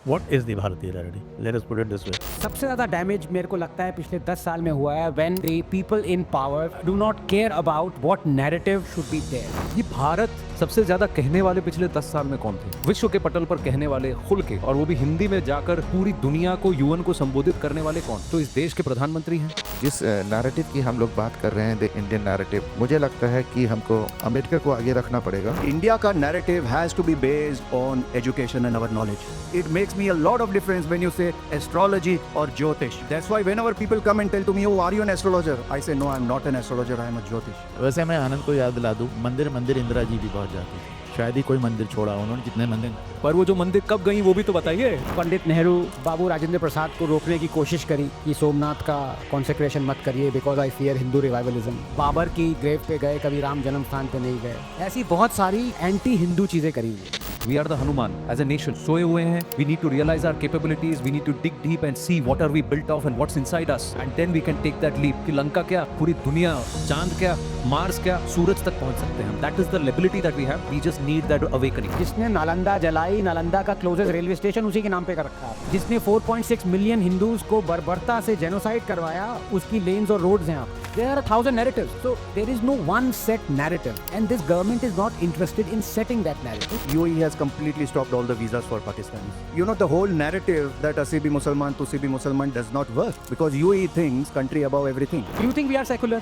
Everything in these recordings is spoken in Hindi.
What is the Bharatiya narrative? Let us put it this way. सबसे ज़्यादा डैमेज मेरे को लगता है पिछले 10 साल में हुआ है when the people in power do not care about what narrative should be there. ये भारत सबसे ज्यादा कहने वाले पिछले 10 साल में कौन थे? विश्व के पटल पर कहने वाले, खुल के, और वो भी हिंदी में जाकर पूरी दुनिया को, यूएन को संबोधित करने वाले कौन? तो इस देश के प्रधानमंत्री हैं। जिस नैरेटिव की हम लोग बात कर रहे हैं, द इंडियन नैरेटिव, मुझे लगता है कि हमको अम्बेडकर को आगे रखना पड़ेगा। India ka narrative has to be based on education and our knowledge. It makes me a lot of difference when you say astrology or Jyotish. That's why whenever people come and tell to me, oh, are you an astrologer? I say, no, I'm not an astrologer, I am a Jyotish. वैसे मैं आनंद को याद दिला दूं, मंदिर मंदिर इंदिरा जी भी बहुत जाती थी। शायद ही कोई मंदिर छोड़ा उन्होंने, जितने मंदिर। पर वो जो मंदिर कब गई वो भी तो बताइए। पंडित नेहरू बाबू राजेंद्र प्रसाद को रोकने की कोशिश करी कि सोमनाथ का कॉन्सेक्रेशन मत करिए because I fear Hindu revivalism. Babar की ग्रेव पे गए, कभी राम जन्म स्थान पे नहीं गए। ऐसी बहुत सारी एंटी हिंदू चीजें करी हुई। We are the Hanuman as a nation. सोए हुए हैं. We need to realize our capabilities. We need to dig deep and see what are we built of and what's inside us. And then we can take that leap. कि लंका क्या, पूरी दुनिया, चांद क्या, मार्स क्या, सूरज तक पहुंच सकते हैं. That is the ability that we have. We just need that awakening. जिसने नालंदा जलाई, नालंदा का क्लोजेस्ट रेलवे स्टेशन उसी के नाम पे कर रखा है। जिसने 4.6 मिलियन हिंदूज को बर्बरता से जेनोसाइड करवाया, उसकी लेन्स और रोड्स हैं आप। There are 1,000 narratives. So there is no one set narrative. And this government is not interested in setting that narrative. UAE has completely stopped all the visas for Pakistanis. You know, the whole narrative that Asi bhi Musalman, Tusi bhi Musalman does not work because UAE thinks country above everything. Do you think we are secular?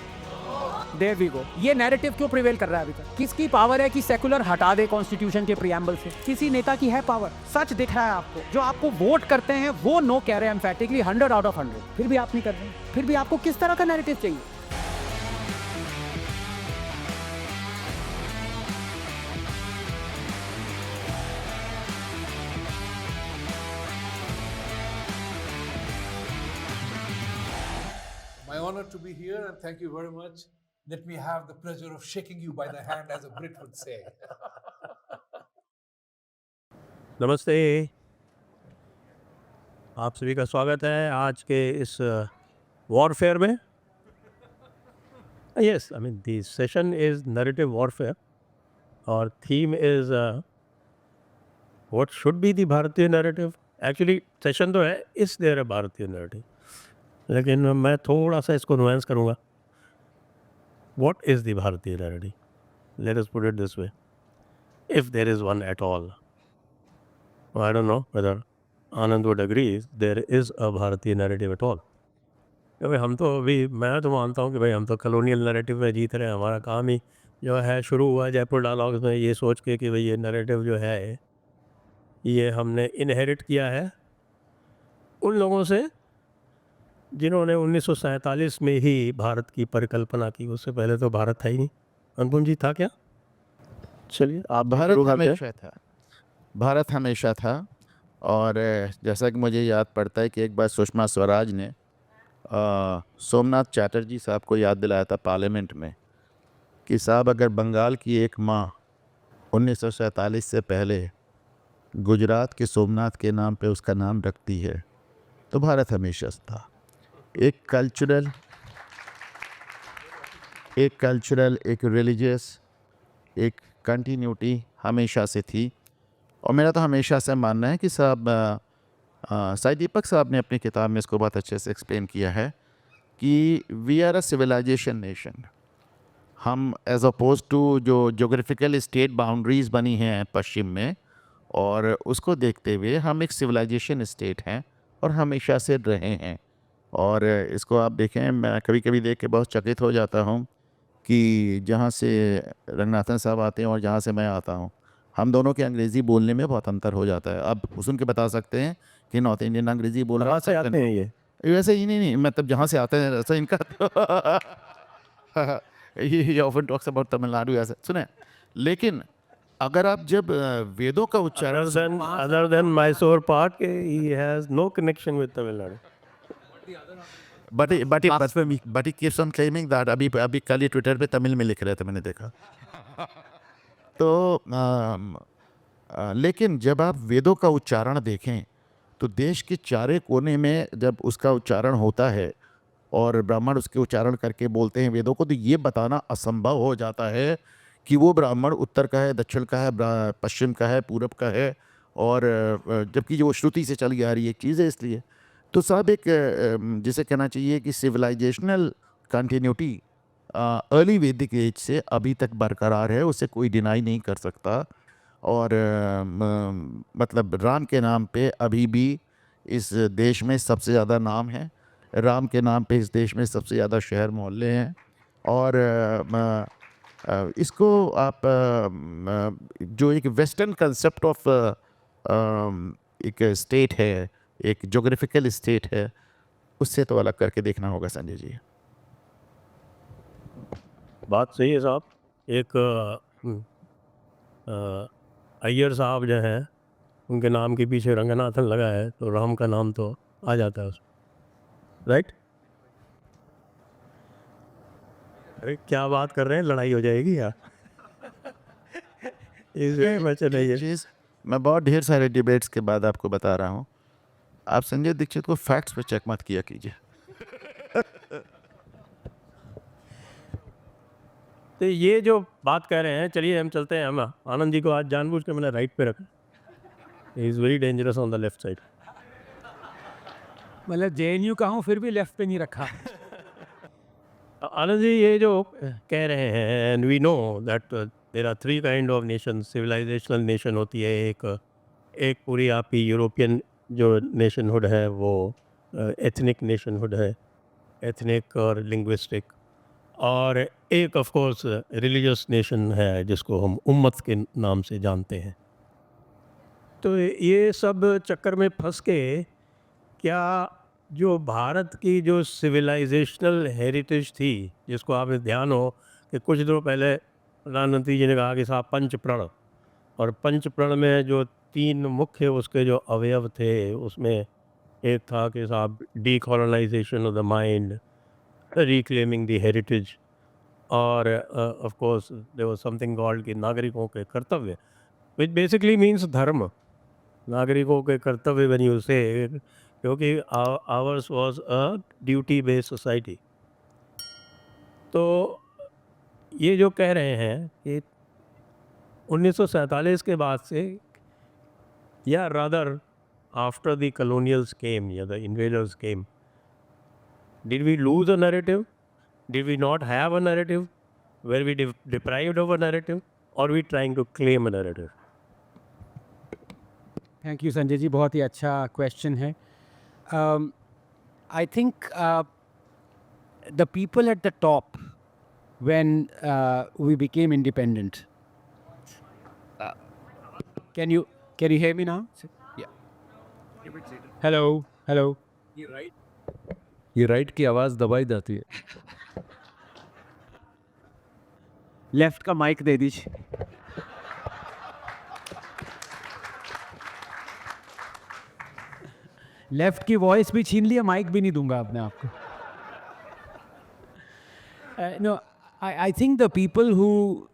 There we go. ये नैरेटिव क्यों प्रिवेल कर रहा है अभी तक? किसकी पावर है कि सेकुलर हटा दे कॉन्स्टिट्यूशन के प्रीएम्बल से? किसी नेता की है पावर? सच दिख रहा है आपको। जो आपको वोट करते हैं वो नो कह रहे हैं एम्फेटिकली 100 आउट ऑफ 100। फिर भी आप नहीं कर रहे। फिर भी आपको किस तरह का नैरेटिव चाहिए? My honor to be here and thank you very much. Let me have the pleasure of shaking you by the hand as a Brit would say. नमस्ते, आप सभी का स्वागत है आज के इस वॉरफेयर में। Yes, I mean the session is narrative warfare और theme is what should be the भारतीय नैरेटिव। एक्चुअली सेशन तो है इस देयर अ भारतीय नैरेटिव, लेकिन मैं थोड़ा सा इसको नुआंस करूँगा। व्हाट इज़ द भारतीय narrative? Let us put it this way, if there is one at all. I don't know whether Anand would agree there is a भारतीय narrative at all. क्योंकि हम तो अभी, मैं तो मानता हूँ कि भाई हम तो कॉलोनियल नैरेटिव में जीत रहे हैं। हमारा काम ही जो है शुरू हुआ जयपुर डायलॉग्स में ये सोच के कि भाई ये नैरेटिव जो है ये हमने इनहेरिट किया है उन लोगों से जिन्होंने 1947 में ही भारत की परिकल्पना की। उससे पहले तो भारत था ही नहीं। अनुपम जी, था क्या? चलिए आप भारत हमेशा था। और जैसा कि मुझे याद पड़ता है कि एक बार सुषमा स्वराज ने सोमनाथ चैटर्जी साहब को याद दिलाया था पार्लियामेंट में कि साहब अगर बंगाल की एक माँ 1947 से पहले गुजरात के सोमनाथ के नाम पे उसका नाम रखती है तो भारत हमेशा था। एक कल्चरल, एक रिलीजियस, एक कंटिन्यूटी हमेशा से थी। और मेरा तो हमेशा से मानना है कि साहब साई दीपक साहब ने अपनी किताब में इसको बहुत अच्छे से एक्सप्लेन किया है कि we are a civilization nation. हम एज अपोज टू जो जोग्राफिकल स्टेट बाउंड्रीज़ बनी हैं पश्चिम में, और उसको देखते हुए हम एक सिविलाइजेशन स्टेट हैं और हमेशा से रहे हैं। और इसको आप देखें, मैं कभी कभी देख के बहुत चकित हो जाता हूँ कि जहाँ से रंगनाथन साहब आते हैं और जहाँ से मैं आता हूँ, हम दोनों के अंग्रेज़ी बोलने में बहुत अंतर हो जाता है। अब सुन के बता सकते हैं कि नॉर्थ इंडियन अंग्रेज़ी बोल रहा से आते हैं ये वैसे ही नहीं, मतलब जहाँ से आते हैं ऐसा इनका ये ऑफन टॉक्स अबाउट तमिलनाडु ऐसा सुने। लेकिन अगर आप जब वेदों का उच्चारण other than Mysore Park, he has no connection with Tamil Nadu. but he keeps on claiming that अभी कल ही ट्विटर पे तमिल में लिख रहे थे, मैंने देखा। तो लेकिन जब आप वेदों का उच्चारण देखें तो देश के चारे कोने में जब उसका उच्चारण होता है और ब्राह्मण उसके उच्चारण करके बोलते हैं वेदों को, तो ये बताना असंभव हो जाता है कि वो ब्राह्मण उत्तर का है, दक्षिण का है, पश्चिम का है, पूरब का है, और जबकि जो श्रुति से चली आ रही एक चीज़ है इसलिए। तो साहब एक जिसे कहना चाहिए कि सिविलाइजेशनल कंटिन्यूटी अर्ली वैदिक एज से अभी तक बरकरार है, उसे कोई डिनाई नहीं कर सकता। और मतलब राम के नाम पे अभी भी इस देश में सबसे ज़्यादा नाम है, राम के नाम पे इस देश में सबसे ज़्यादा शहर मोहल्ले हैं। और इसको आप जो एक वेस्टर्न कंसेप्ट ऑफ एक स्टेट है, एक जोग्राफिकल स्टेट है, उससे तो अलग करके देखना होगा संजय जी। बात सही है साहब। एक अय्यर साहब जो हैं, उनके नाम के पीछे रंगनाथन लगा है, तो राम का नाम तो आ जाता है उसमें, राइट? अरे क्या बात कर रहे हैं, लड़ाई हो जाएगी यार। इसमें बचे नहीं है। चीज़ मैं बहुत ढेर सारे डिबेट्स के बाद आपको बता रहा हूँ, आप संजय दीक्षित को फैक्ट्स पे चेक मत किया कीजिए। तो ये जो बात कह रहे हैं, चलिए हम चलते हैं। हम आनंद जी को आज जानबूझ के मैंने राइट पे रखा। He is very dangerous on the left side. मतलब JNU का हूँ फिर भी लेफ्ट पे नहीं रखा। आनंद जी ये जो कह रहे हैं, and we know that there are three kind of nation. Civilizational nation होती है एक पूरी आपकी यूरोपियन जो नेशनहुड है, वो एथनिक नेशनहुड है, एथनिक और लिंग्विस्टिक। और एक ऑफ कोर्स रिलीजियस नेशन है जिसको हम उम्मत के नाम से जानते हैं। तो ये सब चक्कर में फंस के क्या जो भारत की जो सिविलाइजेशनल हेरिटेज थी, जिसको आपने ध्यान हो कि कुछ दिनों पहले प्रधानमंत्री जी ने कहा कि साहब पंचप्रण, और पंचप्रण में जो तीन मुख्य उसके जो अवयव थे, उसमें एक था कि साहब decolonisation of the mind, reclaiming the heritage, और of course there was something called कि नागरिकों के कर्तव्य, विच बेसिकली मीन्स धर्म। नागरिकों के कर्तव्य बनी उसे, क्योंकि hours was a duty based society. तो ये जो कह रहे हैं कि 1947 के बाद से, या rather after the colonials came या the invaders came, did we lose a narrative? Did we not have a narrative? Were we deprived of a narrative? Or we trying to claim a narrative? Thank you Sanjay ji, बहुत ही अच्छा क्वेश्चन है। I think the people at the top when we became independent, can you hear me now? Hello. ये राइट की आवाज़ दबाई जाती है। लेफ्ट का माइक दे दीजिए। लेफ्ट की वॉइस भी छीन लिया, माइक भी नहीं दूंगा अपने आप को। No, I think the people who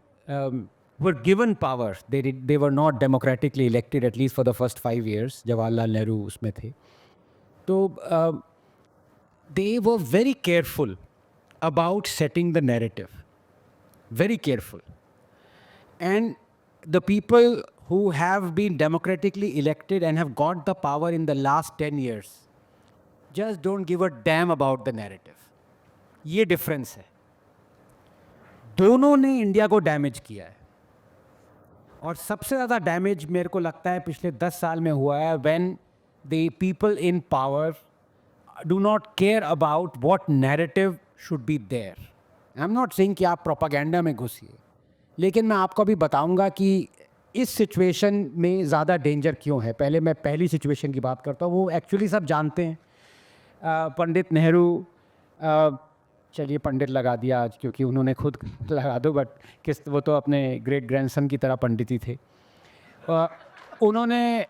were given power, they were not democratically elected, at least for the first 5 years. Jawaharlal Nehru उसमें थे। तो they were very careful about setting the narrative. Very careful. And the people who have been democratically elected and have got the power in the last 10 years just don't give a damn about the narrative. ये difference है। दोनों ने इंडिया को डैमेज किया है, और सबसे ज़्यादा डैमेज मेरे को लगता है पिछले 10 साल में हुआ है when the people in power do not care about what narrative should be there. I'm not saying कि आप प्रोपागेंडा में घुसिए, लेकिन मैं आपको अभी बताऊंगा कि इस सिचुएशन में ज़्यादा डेंजर क्यों है। पहले मैं पहली सिचुएशन की बात करता हूँ, वो एक्चुअली सब जानते हैं। पंडित नेहरू, चलिए पंडित लगा दिया आज क्योंकि उन्होंने खुद लगा दो, बट वो तो अपने ग्रेट ग्रैंडसन की तरह पंडित ही थे। उन्होंने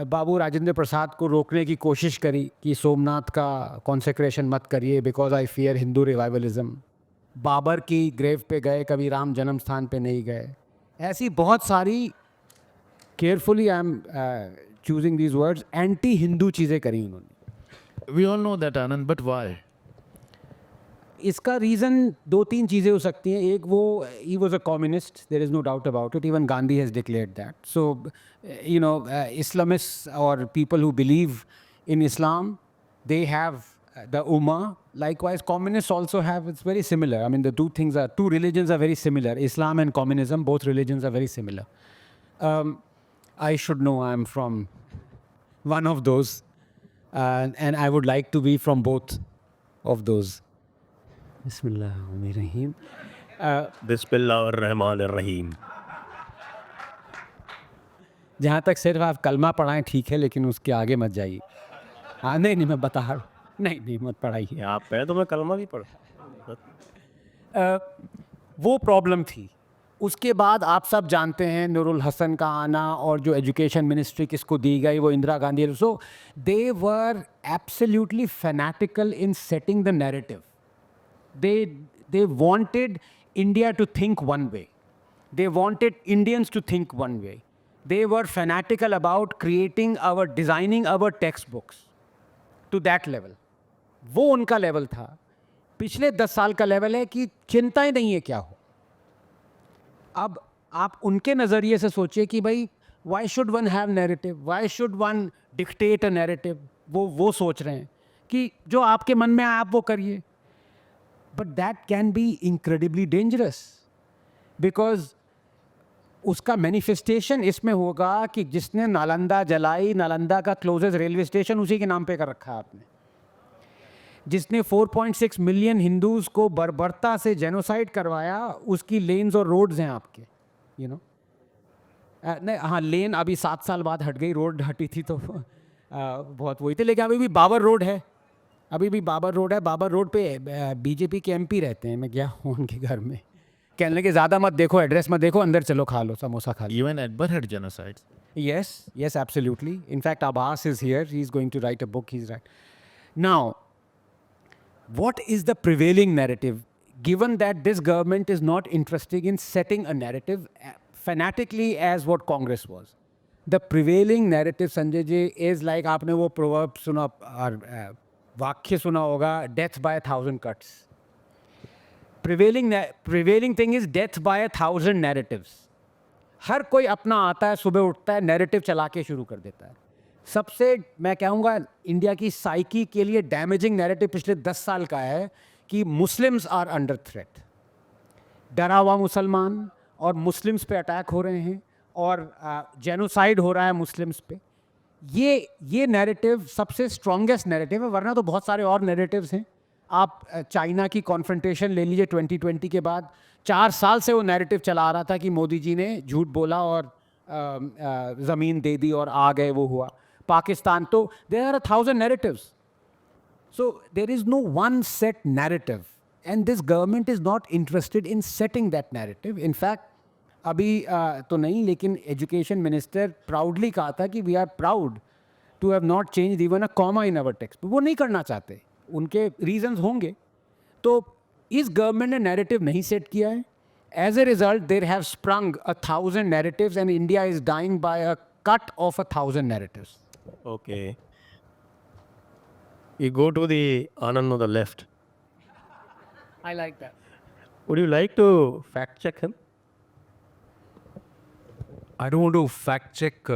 बाबू राजेंद्र प्रसाद को रोकने की कोशिश करी कि सोमनाथ का कॉन्सेक्रेशन मत करिए because I fear Hindu revivalism. Babar की ग्रेव पे गए, कभी राम जन्म स्थान पे नहीं गए। ऐसी बहुत सारी, carefully I am choosing these words, anti Hindu चीज़ें करी उन्होंने। We all know that, Anand, but why? इसका रीज़न दो तीन चीज़ें हो सकती हैं. एक वो he was a communist, there is no doubt about it, even Gandhi has declared that. So you know Islamist और people who believe in Islam, they have the Ummah. Likewise, communists also have, it's very similar. I mean, the two religions are very similar. Islam and communism, both religions are very similar. I should know I'm from one of those. And I would like to be from both of those. Bismillahirrahmanirrahim. बिस्मिल्लाहिर्रहमानिर्रहीम. जहाँ तक सिर्फ आप कलमा पढ़ाएं ठीक है, लेकिन उसके आगे मत जाइए. हाँ नहीं मैं बता रहा हूँ. नहीं मत पढ़ाइए. आप पे तो मैं कलमा भी पढ़. वो प्रॉब्लम थी. उसके बाद आप सब जानते हैं नूरुल हसन का आना, और जो एजुकेशन मिनिस्ट्री किसको दी गई वो Indira Gandhi. So they were absolutely fanatical in setting the narrative. they wanted India to think one way. They wanted Indians to think one way. They were fanatical about designing our textbooks to that level. वो उनका लेवल था. पिछले 10 साल का लेवल है कि चिंता ही नहीं है क्या हो. अब आप उनके नज़रिए से सोचिए कि भाई why should one have narrative? Why should one dictate a narrative? वो सोच रहे हैं कि जो आपके मन में आए आप वो करिए. But that can be incredibly dangerous because उसका मैनिफेस्टेशन इसमें होगा कि जिसने नालंदा जलाई, नालंदा का क्लोजेस्ट रेलवे स्टेशन उसी के नाम पे कर रखा है आपने. जिसने 4.6 मिलियन हिंदूज़ को बर्बरता से जेनोसाइड करवाया, उसकी लेन्स और रोड्स हैं आपके. यू नो नहीं, हाँ लेन अभी 7 साल बाद हट गई, रोड हटी थी तो बहुत वही थे, लेकिन अभी भी बाबर रोड है. बाबर रोड पे बीजेपी के एमपी रहते हैं. मैं गया हूँ उनके घर में. कहने लगे ज़्यादा मत देखो, एड्रेस मत देखो, अंदर चलो खा लो समोसा खा लो. Even Akbar had genocide. Yes, absolutely. In fact, Abbas is here. He's going to write a book. He's right. Now, what is the prevailing narrative? Given that this government is not interested in setting a narrative fanatically as what Congress was. The prevailing narrative, Sanjay ji, is like आपने वो proverb सुना और वाक्य सुना होगा, death by 1,000 cuts. Prevailing thing is death by 1,000 narratives. हर कोई अपना आता है, सुबह उठता है, नैरेटिव चला के शुरू कर देता है. सबसे मैं कहूँगा इंडिया की साइकी के लिए डैमेजिंग नैरेटिव पिछले 10 साल का है कि मुस्लिम्स आर अंडर थ्रेट. डरा हुआ मुसलमान और मुस्लिम्स पे अटैक हो रहे हैं और जेनोसाइड हो रहा है मुस्लिम्स पे. ये नैरेटिव सबसे स्ट्रॉन्गेस्ट नैरेटिव है. वरना तो बहुत सारे और नैरेटिव्स हैं. आप चाइना की कॉन्फ्रंटेशन ले लीजिए 2020 के बाद. 4 साल से वो नैरेटिव चला आ रहा था कि मोदी जी ने झूठ बोला और ज़मीन दे दी और आ गए, वो हुआ. पाकिस्तान तो there are 1,000 narratives. So there is no one set narrative and this government is not interested in setting that narrative. In fact अभी तो नहीं, लेकिन एजुकेशन मिनिस्टर प्राउडली कहा था कि we are proud to have not change even a comma in our text. वो नहीं करना चाहते, उनके रीजंस होंगे. तो इस गवर्नमेंट ने नैरेटिव नहीं सेट किया है. As a result there have sprung 1,000 narratives and India is dying by a cut of 1,000 narratives. Okay. You go to the Anand on the left. I like that. Would you like to fact check him? I don't want to fact check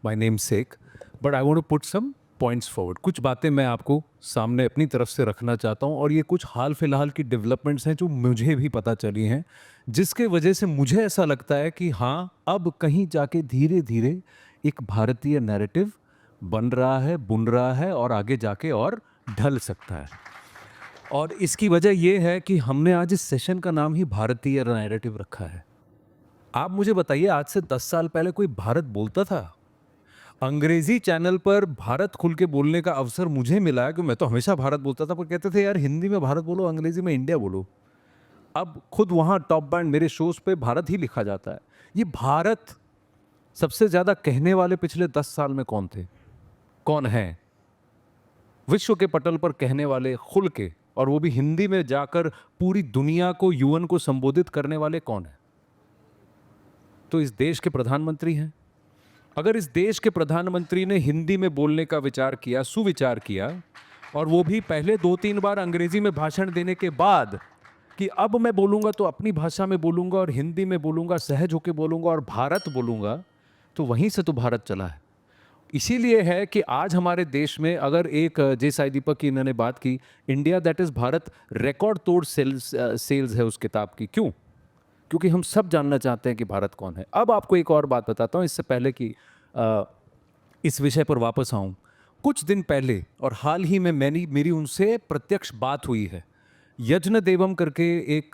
my namesake, but I want to put some points forward. कुछ बातें मैं आपको सामने अपनी तरफ से रखना चाहता हूँ और ये कुछ हाल फिलहाल की डेवलपमेंट्स हैं जो मुझे भी पता चली हैं, जिसके वजह से मुझे ऐसा लगता है कि हाँ, अब कहीं जाके धीरे धीरे एक भारतीय नैरेटिव बन रहा है, बुन रहा है और आगे जाके और ढल सकता है. और इसकी वजह ये है कि हमने आज इस सेशन का नाम ही भारतीय नैरेटिव रखा है. आप मुझे बताइए, आज से 10 साल पहले कोई भारत बोलता था? अंग्रेजी चैनल पर भारत खुल के बोलने का अवसर मुझे मिला है, कि मैं तो हमेशा भारत बोलता था, पर कहते थे यार हिंदी में भारत बोलो, अंग्रेजी में इंडिया बोलो. अब खुद वहाँ टॉप बैंड मेरे शोज पे भारत ही लिखा जाता है. ये भारत सबसे ज़्यादा कहने वाले पिछले 10 साल में कौन थे, कौन हैं? विश्व के पटल पर कहने वाले खुल के, और वो भी हिंदी में जाकर पूरी दुनिया को, यूएन को संबोधित करने वाले कौन हैं? तो इस देश के प्रधानमंत्री हैं. अगर इस देश के प्रधानमंत्री ने हिंदी में बोलने का विचार किया, सुविचार किया, और वो भी पहले 2-3 बार अंग्रेजी में भाषण देने के बाद कि अब मैं बोलूँगा तो अपनी भाषा में बोलूँगा और हिंदी में बोलूँगा, सहज होकर बोलूँगा और भारत बोलूँगा, तो वहीं से तो भारत चला है। इसीलिए है कि आज हमारे देश में अगर एक जय साई दीपक की इन्होंने बात की, India that is Bharat record तोड़ सेल्स है उस किताब की। क्यों? क्योंकि हम सब जानना चाहते हैं कि भारत कौन है। अब आपको एक और बात बताता हूँ इससे पहले कि इस विषय पर वापस आऊँ। कुछ दिन पहले और हाल ही में मेरी उनसे प्रत्यक्ष बात हुई है। यज्ञ देवम करके एक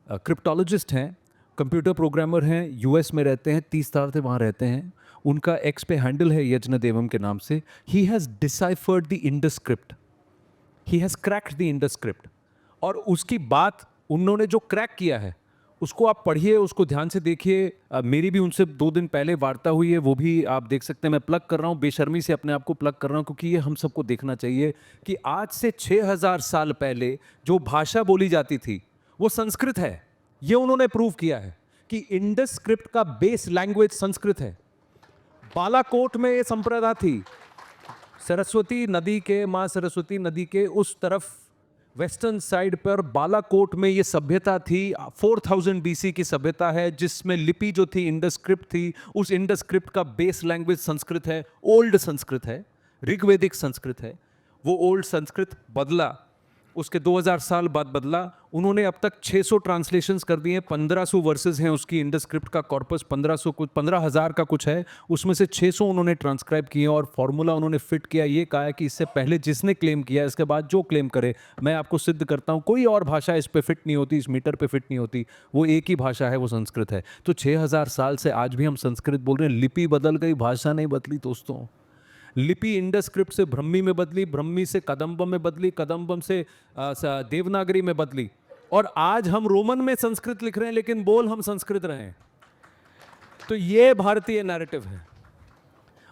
क्रिप्टोलॉजिस्ट हैं, कंप्यूटर प्रोग्रामर हैं, यूएस में रहते हैं, 30 साल से वहाँ रहते हैं। उनका एक्स पे हैंडल है यज्ञ देवम के नाम से। He has deciphered the Indus script, he has cracked the Indus script. और उसकी बात उन्होंने जो क्रैक किया है उसको आप पढ़िए, उसको ध्यान से देखिए। मेरी भी उनसे 2 दिन पहले वार्ता हुई है, वो भी आप देख सकते हैं। मैं प्लग कर रहा हूँ, बेशर्मी से अपने आप को प्लग कर रहा हूँ, क्योंकि ये हम सबको देखना चाहिए कि आज से 6000 साल पहले जो भाषा बोली जाती थी वो संस्कृत है। ये उन्होंने प्रूव किया है कि इंडस स्क्रिप्ट का बेस लैंग्वेज संस्कृत है। बालाकोट में ये संप्रदा थी, सरस्वती नदी के, माँ सरस्वती नदी के उस तरफ वेस्टर्न साइड पर बालाकोट में ये सभ्यता थी। 4000 BC की सभ्यता है, जिसमें लिपि जो थी इंडस स्क्रिप्ट थी। उस इंडस स्क्रिप्ट का बेस लैंग्वेज संस्कृत है, ओल्ड संस्कृत है, ऋग्वेदिक संस्कृत है। वो ओल्ड संस्कृत बदला, उसके 2000 साल बाद बदला। उन्होंने अब तक 600 ट्रांसलेशंस कर दिए, 1500 वर्सेस हैं उसकी। इंडस स्क्रिप्ट का कॉर्पस 15,000 का कुछ है, उसमें से 600 उन्होंने ट्रांसक्राइब किए और फॉर्मूला उन्होंने फिट किया। ये कहा है कि इससे पहले जिसने क्लेम किया, इसके बाद जो क्लेम करे, मैं आपको सिद्ध करता हूँ कोई और भाषा इस पे फिट नहीं होती, इस मीटर पे फिट नहीं होती। वो एक ही भाषा है, वो संस्कृत है। तो 6000 साल से आज भी हम संस्कृत बोल रहे हैं। लिपि बदल गई, भाषा नहीं बदली दोस्तों। लिपि इंडस स्क्रिप्ट से ब्रह्मी में बदली, ब्रह्मी से कदम्बम में बदली, कदम्बम से देवनागरी में बदली, और आज हम रोमन में संस्कृत लिख रहे हैं, लेकिन बोल हम संस्कृत रहे हैं। तो ये भारतीय नैरेटिव है।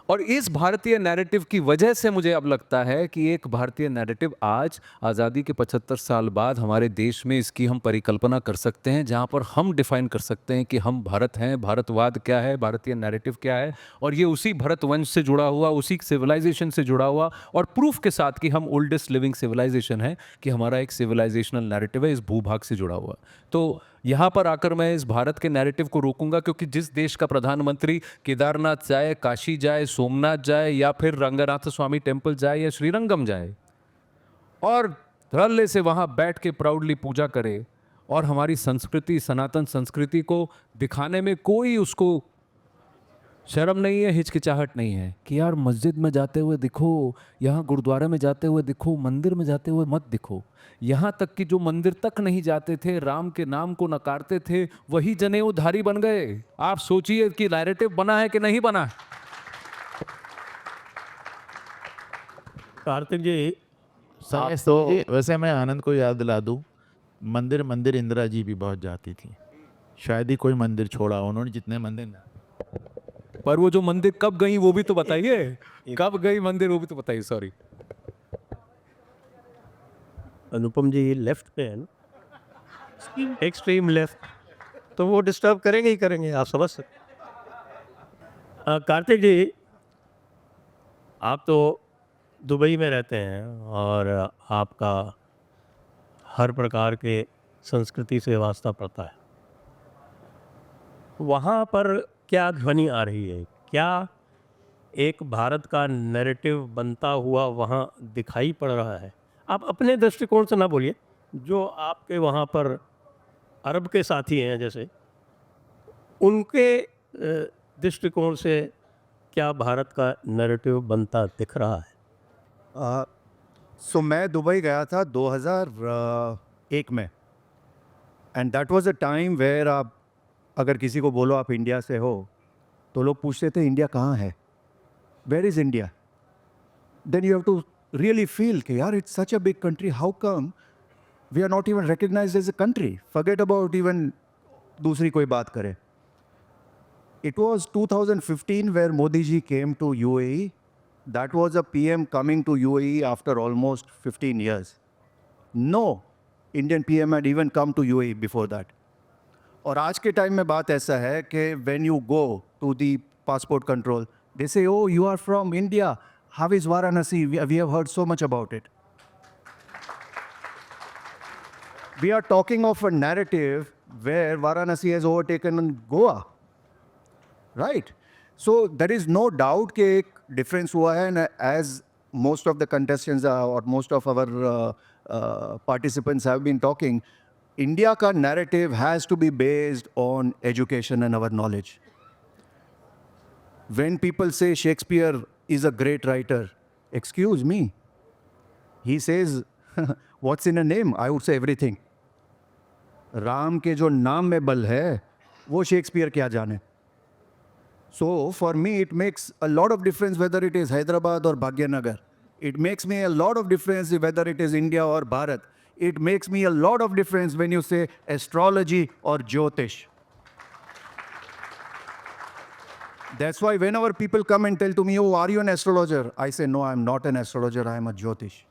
और इस भारतीय नैरेटिव की वजह से मुझे अब लगता है कि एक भारतीय नैरेटिव आज आज़ादी के 75 साल बाद हमारे देश में इसकी हम परिकल्पना कर सकते हैं, जहाँ पर हम डिफाइन कर सकते हैं कि हम भारत हैं, भारतवाद क्या है, भारतीय नैरेटिव क्या है। और ये उसी भरतवंश से जुड़ा हुआ, उसी सिविलाइजेशन से जुड़ा हुआ, और प्रूफ के साथ कि हम ओल्डेस्ट लिविंग सिविलाइजेशन है, कि हमारा एक सिविलाइजेशनल नैरेटिव है इस भूभाग से जुड़ा हुआ। तो यहाँ पर आकर मैं इस भारत के नैरेटिव को रोकूंगा, क्योंकि जिस देश का प्रधानमंत्री केदारनाथ जाए, काशी जाए, सोमनाथ जाए, या फिर रंगनाथ स्वामी टेम्पल जाए, या श्रीरंगम जाए, और धड़ल्ले से वहाँ बैठ के प्राउडली पूजा करे, और हमारी संस्कृति, सनातन संस्कृति को दिखाने में कोई उसको शर्म नहीं है, हिचकिचाहट नहीं है कि यार मस्जिद में जाते हुए दिखो, यहाँ गुरुद्वारे में जाते हुए दिखो, मंदिर में जाते हुए मत दिखो। यहाँ तक कि जो मंदिर तक नहीं जाते थे, राम के नाम को नकारते थे, वही जनेऊधारी बन गए। आप सोचिए कि नैरेटिव बना है कि नहीं बना है। कार्तिक जी, तो वैसे मैं आनंद को याद दिला दूं, मंदिर मंदिर इंदिरा जी भी बहुत जाती थी। शायद ही कोई मंदिर छोड़ा उन्होंने, जितने मंदिर पर वो जो मंदिर कब गई वो भी तो बताइए, कब गई मंदिर वो भी तो बताइए। सॉरी अनुपम जी लेफ्ट पे है ना, एक्सट्रीम लेफ्ट, तो वो डिस्टर्ब करेंगे ही करेंगे, आप समझ सकते। कार्तिक जी, आप तो दुबई में रहते हैं और आपका हर प्रकार के संस्कृति से वास्ता पड़ता है। वहाँ पर क्या ध्वनि आ रही है? क्या एक भारत का नैरेटिव बनता हुआ वहाँ दिखाई पड़ रहा है? आप अपने दृष्टिकोण से ना बोलिए, जो आपके वहाँ पर अरब के साथी हैं जैसे, उनके दृष्टिकोण से क्या भारत का नैरेटिव बनता दिख रहा है? मैं दुबई गया था 2001 में, and that was a time where आप अगर किसी को बोलो आप इंडिया से हो, तो लोग पूछते थे इंडिया कहाँ है, where is India. Then you have to really feel कि यार it's such a big country, how come we are not even recognised as a country, forget about even दूसरी कोई बात करे। It was 2015 where Modi ji came to UAE. That was a PM coming to UAE after almost 15 years. No Indian PM had even come to UAE before that. और आज के टाइम में बात ऐसा है कि when you go to the passport control, they say, oh, you are from India. How is Varanasi? We have heard so much about it. We are talking of a narrative where Varanasi has overtaken Goa, right? So there is no doubt कि एक difference हुआ है, and as most of the contestants or most of our participants have been talking, India का narrative has to be based on education and our knowledge. When people say Shakespeare is a great writer, excuse me, he says, what's in a name? I would say everything. Ram के जो नाम में बल है वो शेक्सपियर क्या जाने. So for me it makes a lot of difference whether it is Hyderabad or Bhagyanagar. It makes me a lot of difference whether it is India or Bharat. It makes me a lot of difference when you say astrology or Jyotish. That's why whenever people come and tell to me, oh, are you an astrologer? I say, no, I'm not an astrologer, I am a Jyotish.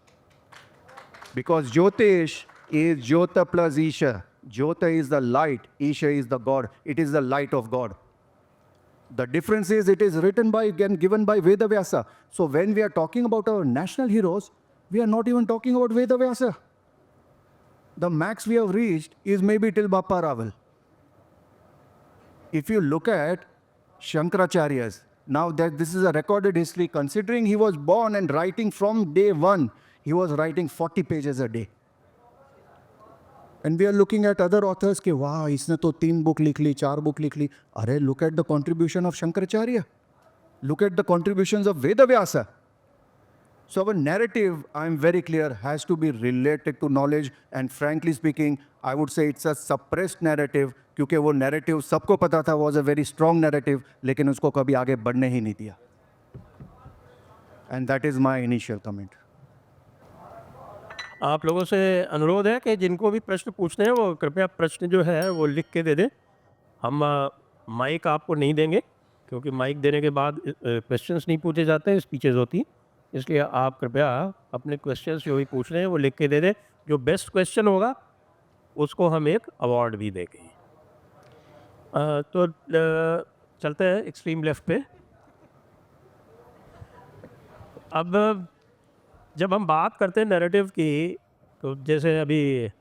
Because Jyotish is Jyota plus Isha. Jyota is the light, Isha is the God. It is the light of God. The difference is it is written by and given by Veda Vyasa. So when we are talking about our national heroes, we are not even talking about Veda Vyasa. The max we have reached is maybe till Bappa Raval. If you look at Shankaracharya's, now that this is a recorded history, considering he was born and writing from day one, he was writing 40 pages a day. And we are looking at other authors कि वाह इसने तो 3 book लिख ली 4 book लिख ली. अरे look at the contribution of Shankaracharya. Look at the contributions of Veda Vyasa. So our narrative, I'm very clear, has to be related to knowledge, and frankly speaking, I would say it's a suppressed narrative क्योंकि वो narrative सबको पता था was a very strong narrative, लेकिन उसको कभी आगे बढ़ने ही नहीं दिया. And that is my initial comment. आप लोगों से अनुरोध है कि जिनको भी प्रश्न पूछने हैं वो कृपया प्रश्न जो है वो लिख के दे दें. हम माइक आपको नहीं देंगे क्योंकि माइक देने के बाद क्वेश्चंस नहीं पूछे जाते हैं, स्पीचेस होती हैं. इसलिए आप कृपया अपने क्वेश्चंस जो भी पूछ रहे हैं वो लिख के दे दें. जो बेस्ट क्वेश्चन होगा उसको हम एक अवार्ड भी देंगे. तो चलते हैं एक्सट्रीम लेफ्ट पे. अब जब हम बात करते हैं नैरेटिव की, तो जैसे अभी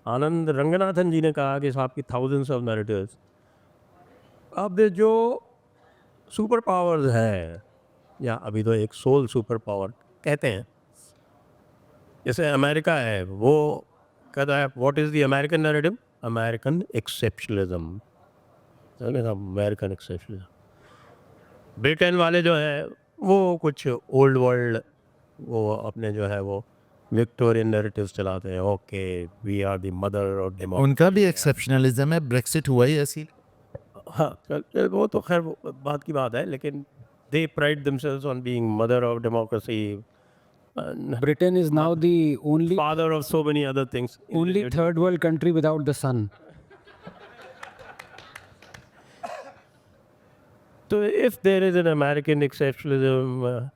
आनंद रंगनाथन जी ने कहा कि साहब की थाउजेंड्स ऑफ नैरेटिव्स. अब जो सुपर पावर्स हैं, या अभी तो एक सोल सुपर पावर कहते हैं, जैसे अमेरिका है, वो कहता है what is the American narrative? American exceptionalism. American exceptionalism. Britain वाले जो है वो कुछ ओल्ड वर्ल्ड, वो अपने जो है वो विक्टोरियन नैरेटिव्स चलाते हैं. Okay, we are the mother of democracy. उनका भी एक्सेप्शनलिज्म है. ब्रेक्सिट हुआ ही ऐसी. हाँ, वो तो खैर वो बात की बात है, लेकिन they pride themselves on being mother of democracy, Britain is now the only father of so many other things. third world country without the sun. So if there is an American exceptionalism,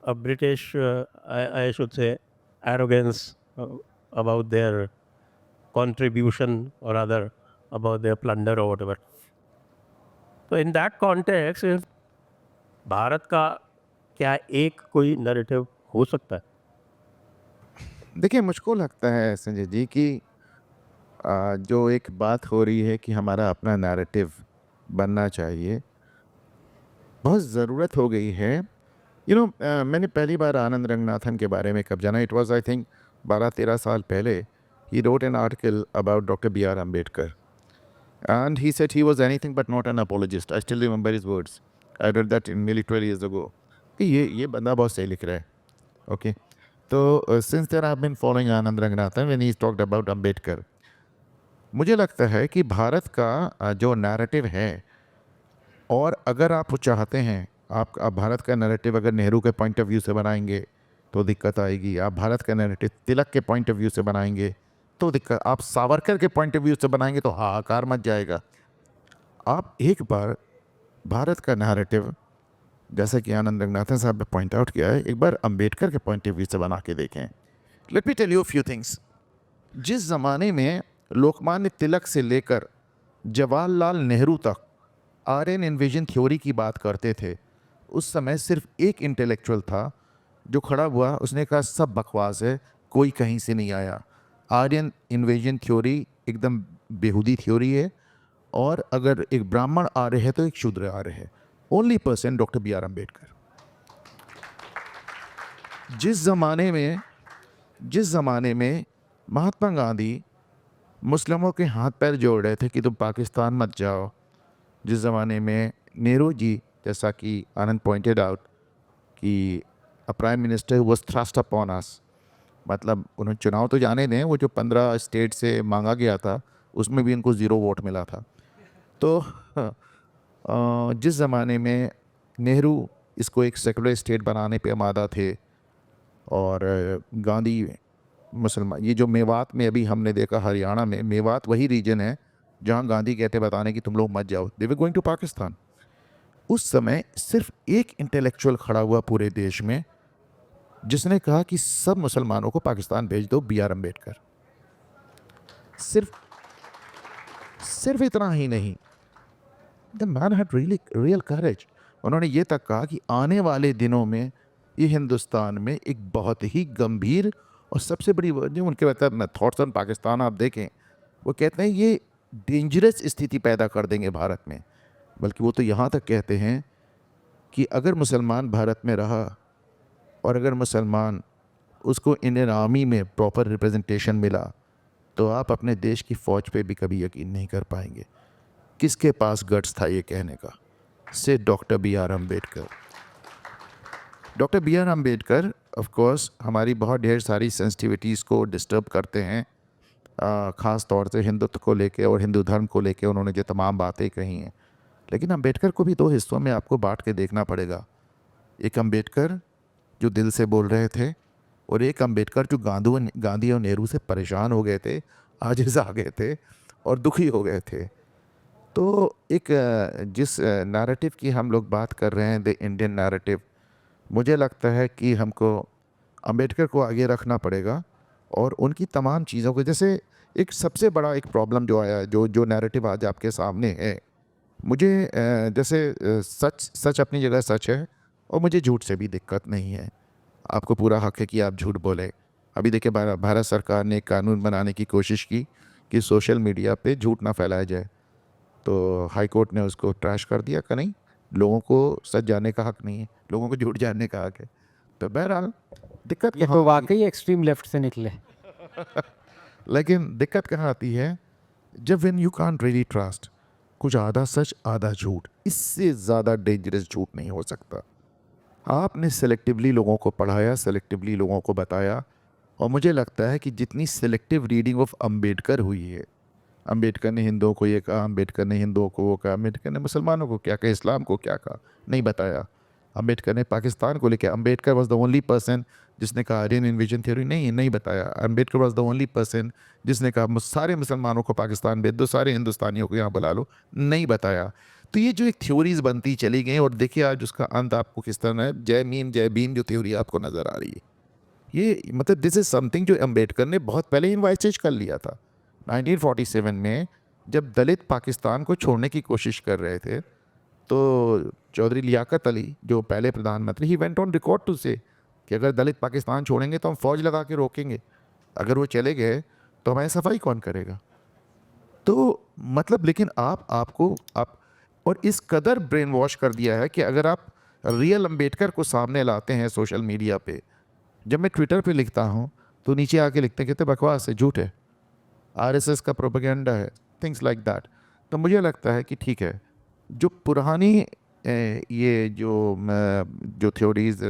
a British, I should say, arrogance about their contribution, or rather about their plunder or whatever. So in that context, Bharat का क्या एक कोई नैरेटिव हो सकता है? देखिए, मुझको लगता है संजय जी कि जो एक बात हो रही है कि हमारा अपना नैरेटिव बनना चाहिए, बहुत ज़रूरत हो गई है. मैंने पहली बार आनंद रंगनाथन के बारे में कब जाना, इट वाज आई थिंक 12-13 साल पहले. He wrote an article about doctor B.R. Ambedkar, and he said he was anything but not an apologist. I still remember his words. I read that nearly 12 years ago. कि ये बंदा बहुत सही लिख रहा है. ओके, तो since then I've been following Anand Ranganathan when he talked about Ambedkar. मुझे लगता है कि भारत का जो नैरेटिव है, और अगर आप चाहते हैं, आप भारत का नैरेटिव अगर नेहरू के पॉइंट ऑफ व्यू से बनाएंगे तो दिक्कत आएगी. आप भारत का नैरेटिव तिलक के पॉइंट ऑफ व्यू से बनाएंगे तो दिक्कत, आप सावरकर के पॉइंट ऑफ व्यू से बनाएंगे तो हाहाकार मच जाएगा. आप एक बार भारत का नैरेटिव, जैसा कि आनंद रंगनाथन साहब ने पॉइंट आउट किया है, एक बार अंबेडकर के पॉइंट ऑफ व्यू से बना के देखें. Let me tell you few things. जिस ज़माने में लोकमान्य तिलक से लेकर जवाहरलाल नेहरू तक आर्यन इन्विजन थ्योरी की बात करते थे, उस समय सिर्फ एक इंटेलेक्चुअल था जो खड़ा हुआ उसने कहा सब बकवास है, कोई कहीं से नहीं आया, आर्यन इन्वेजन थ्योरी एकदम बेहूदी थ्योरी है, और अगर एक ब्राह्मण आ रहे हैं तो एक शूद्र आ रहे हैं। Only person doctor B R Ambedkar. जिस ज़माने में महात्मा गांधी मुस्लिमों के हाथ पैर जोड़ रहे थे कि तुम पाकिस्तान मत जाओ, जिस ज़माने में नेहरू जी, जैसा कि आनंद पॉइंटेड आउट, कि a prime minister was thrust upon us, मतलब उन्होंने चुनाव तो जाने दें, वो जो 15 स्टेट से मांगा गया था उसमें भी उनको 0 वोट मिला था। तो जिस ज़माने में नेहरू इसको एक सेकुलर स्टेट बनाने पे आमादा थे, और गांधी मुसलमान, ये जो मेवात में अभी हमने देखा, हरियाणा में मेवात वही रीजन है जहां गांधी कहते बताने कि तुम लोग मत जाओ, दे वर गोइंग टू पाकिस्तान। उस समय सिर्फ एक इंटेलेक्चुअल खड़ा हुआ पूरे देश में जिसने कहा कि सब मुसलमानों को पाकिस्तान भेज दो, बी आर अम्बेडकर। सिर्फ इतना ही नहीं, द मैन हैड रियल करेज। उन्होंने ये तक कहा कि आने वाले दिनों में ये हिंदुस्तान में एक बहुत ही गंभीर और सबसे बड़ी जो उनके मतलब थॉट्स ऑन पाकिस्तान आप देखें, वो कहते हैं ये डेंजरस स्थिति पैदा कर देंगे भारत में। बल्कि वो तो यहाँ तक कहते हैं कि अगर मुसलमान भारत में रहा और अगर मुसलमान उसको इंडियन आर्मी में प्रॉपर रिप्रेजेंटेशन मिला तो आप अपने देश की फ़ौज पे भी कभी यकीन नहीं कर पाएंगे। किसके पास गट्स था ये कहने का? से doctor B R Ambedkar. Doctor B R Ambedkar of course हमारी बहुत ढेर सारी सेंसिटिविटीज़ को डिस्टर्ब करते हैं, ख़ास तौर से हिंदुत्व को लेके और हिंदू धर्म को लेके उन्होंने जो तमाम बातें कही हैं। लेकिन अम्बेडकर को भी 2 हिस्सों में आपको बांट के देखना पड़ेगा। एक अम्बेडकर जो दिल से बोल रहे थे, और एक अम्बेडकर जो गांधी और नेहरू से परेशान हो गए थे, आजिज़ आ गए थे और दुखी हो गए थे। तो एक जिस नैरेटिव की हम लोग बात कर रहे हैं, द इंडियन नैरेटिव, मुझे लगता है कि हमको अम्बेडकर को आगे रखना पड़ेगा और उनकी तमाम चीज़ों को, जैसे एक सबसे बड़ा एक प्रॉब्लम जो आया, जो नैरेटिव आज आपके सामने है, मुझे जैसे सच अपनी जगह सच है और मुझे झूठ से भी दिक्कत नहीं है। आपको पूरा हक है कि आप झूठ बोले। अभी देखिए भारत सरकार ने एक कानून बनाने की कोशिश की कि सोशल मीडिया पे झूठ ना फैलाया जाए, तो हाई कोर्ट ने उसको ट्रैश कर दिया कि नहीं, लोगों को सच जानने का हक नहीं है, लोगों को झूठ जानने का हक है। तो बहरहाल दिक्कत ये तो वाकई एक्सट्रीम लेफ्ट से निकले। लेकिन दिक्कत कहाँ आती है, जब when you can't really trust, कुछ आधा सच आधा झूठ, इससे ज़्यादा डेंजरस झूठ नहीं हो सकता। आपने सेलेक्टिवली लोगों को पढ़ाया, सेलेक्टिवली लोगों को बताया, और मुझे लगता है कि जितनी सेलेक्टिव रीडिंग ऑफ अम्बेडकर हुई है, अम्बेडकर ने हिंदुओं को ये कहा, अम्बेडकर ने हिंदुओं को वो कहा, अम्बेडकर ने मुसलमानों को क्या कहा, इस्लाम को क्या कहा, नहीं बताया। अम्बेडकर ने पाकिस्तान को लेकर, Ambedkar was the only person जिसने कहा आर्यन इन्वेजन थ्योरी नहीं बताया। Ambedkar was the only person जिसने कहा सारे मुसलमानों को पाकिस्तान भेज दो, सारे हिंदुस्तानियों को यहाँ बुला लो, नहीं बताया। तो ये जो एक थ्योरीज बनती चली गई, और देखिए आज उसका अंत आपको किस तरह है, जय मीम जय भीम जो थ्योरी आपको नज़र आ रही है, ये मतलब दिस इज़ समथिंग जो अम्बेडकर ने बहुत पहले इन्वाइसेज कर लिया था। 1947 में जब दलित पाकिस्तान को छोड़ने की कोशिश कर रहे थे, तो चौधरी लियाकत अली जो पहले प्रधानमंत्री, he went on record to say कि अगर दलित पाकिस्तान छोड़ेंगे तो हम फ़ौज लगा के रोकेंगे, अगर वो चले गए तो हमारी सफाई कौन करेगा। तो मतलब लेकिन आपको और इस कदर ब्रेन वॉश कर दिया है कि अगर आप रियल अम्बेडकर को सामने लाते हैं सोशल मीडिया पे, जब मैं ट्विटर पे लिखता हूँ तो नीचे आके लिखते हैं कहते बकवास है, झूठ है, आरएसएस का प्रोपेगेंडा है, थिंग्स लाइक दैट। तो मुझे लगता है कि ठीक है, जो पुरानी ये जो थ्योरीज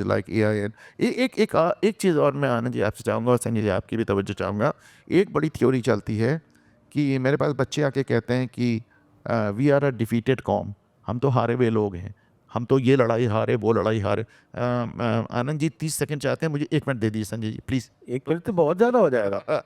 लाइक एआईएन, एक चीज़ और मैं आनंद जी आपसे चाहूँगा और संजय जी आपकी भी तवज्जो चाहूँगा। एक बड़ी थ्योरी चलती है कि मेरे पास बच्चे आके कहते हैं कि वी आर अ डिफीटेड कॉम, हम तो हारे हुए लोग हैं, हम तो ये लड़ाई हारे, वो लड़ाई हारे। आनंद जी 30 सेकंड चाहते हैं, मुझे 1 मिनट दे दीजिए संजय जी प्लीज़। 1 मिनट तो बहुत ज़्यादा हो जाएगा।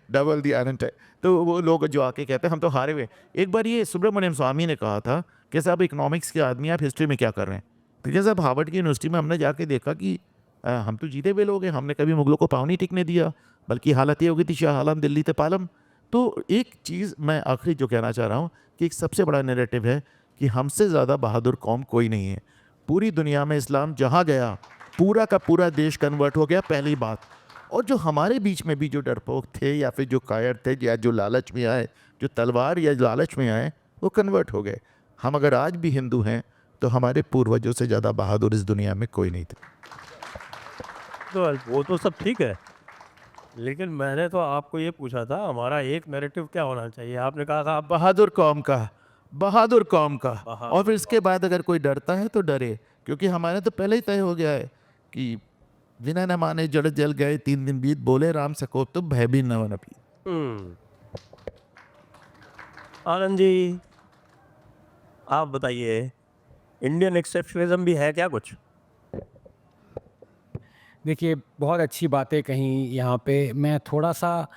डबल दी आनंद है। तो वो लोग जो आके कहते हैं हम तो हारे हुए। एक बार ये सुब्रमण्यम स्वामी ने कहा था कि साहब इकोनॉमिक्स के आदमी, आप हिस्ट्री में क्या कर रहे हैं। तो जैसे अब हार्वर्ड की यूनिवर्सिटी में हमने जाके देखा कि हम तो जीते हुए लोग हैं, हमने कभी मुगलों को पाँव नहीं टिकने दिया, बल्कि हालत ये हो गई थी शाह आलम दिल्ली ते पालम। तो एक चीज़ मैं आखिरी जो कहना चाह रहा हूँ कि एक सबसे बड़ा नैरेटिव है कि हमसे ज़्यादा बहादुर कौम कोई नहीं है। पूरी दुनिया में इस्लाम जहाँ गया पूरा का पूरा देश कन्वर्ट हो गया, पहली बात। और जो हमारे बीच में भी जो डरपोक थे या फिर जो कायर थे या जो लालच में आए, जो तलवार या लालच में आए, वो कन्वर्ट हो गए। हम अगर आज भी हिंदू हैं तो हमारे पूर्वजों से ज़्यादा बहादुर इस दुनिया में कोई नहीं था। तो वो तो सब ठीक है, लेकिन मैंने तो आपको ये पूछा था हमारा एक नैरेटिव क्या होना चाहिए। आपने कहा था आप बहादुर कौम का, बहादुर कौम का। बहादुर। और फिर इसके बाद अगर कोई डरता है तो डरे, क्योंकि हमारे तो पहले ही तय हो गया है कि बिना न माने जड़ जल गए, 3 दिन बीत, बोले राम सकोप तो भय भी न न पी। आनंद जी, आप बताइए, इंडियन एक्सेप्शनिज्म भी है क्या कुछ? देखिए, बहुत अच्छी बातें कहीं यहाँ पे। मैं थोड़ा सा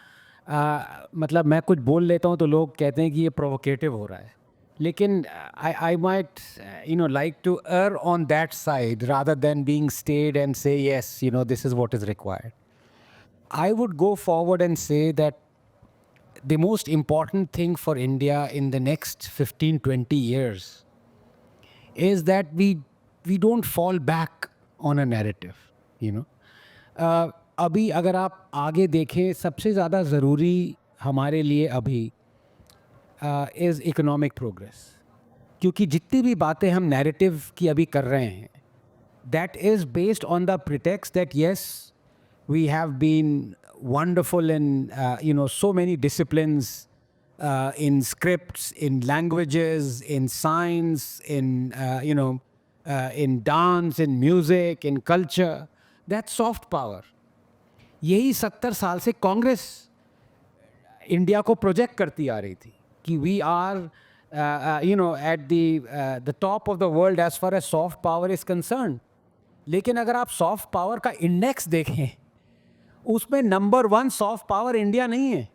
मतलब मैं कुछ बोल लेता हूँ तो लोग कहते हैं कि ये प्रोवोकेटिव हो रहा है, लेकिन I might like to err on that side rather than being staid and say yes, this is what is required. I would go forward and say that the most important thing for India in the next 15-20 years is that we don't fall back on a narrative. अभी अगर आप आगे देखें, सबसे ज़्यादा ज़रूरी हमारे लिए अभी इज़ इकोनॉमिक प्रोग्रेस, क्योंकि जितनी भी बातें हम नैरेटिव की अभी कर रहे हैं, that is based on the pretext that yes we have been wonderful in so many disciplines, in scripts, in languages, in science, in dance, in music, in culture. That's soft power. यही 70 साल से कांग्रेस इंडिया को प्रोजेक्ट करती आ रही थी कि we are at the top of the world as far as soft power is concern. लेकिन अगर आप सॉफ्ट पावर का इंडेक्स देखें, उसमें नंबर 1 सॉफ्ट पावर इंडिया नहीं है।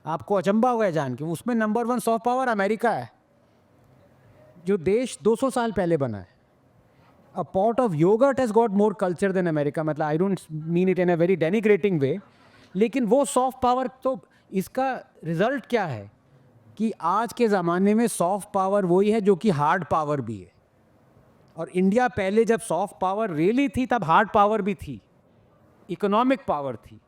आपको अचंभा हुआ है जान के, उसमें नंबर 1 सॉफ्ट पावर अमेरिका है, जो देश 200 साल पहले बना है। A pot of yogurt has got more culture than America. मतलब I don't mean it in a very denigrating way, लेकिन वो सॉफ्ट पावर, तो इसका रिजल्ट क्या है कि आज के ज़माने में सॉफ्ट पावर वही है जो कि हार्ड पावर भी है। और इंडिया पहले जब सॉफ्ट पावर रियली थी तब हार्ड पावर भी थी, इकोनॉमिक पावर थी।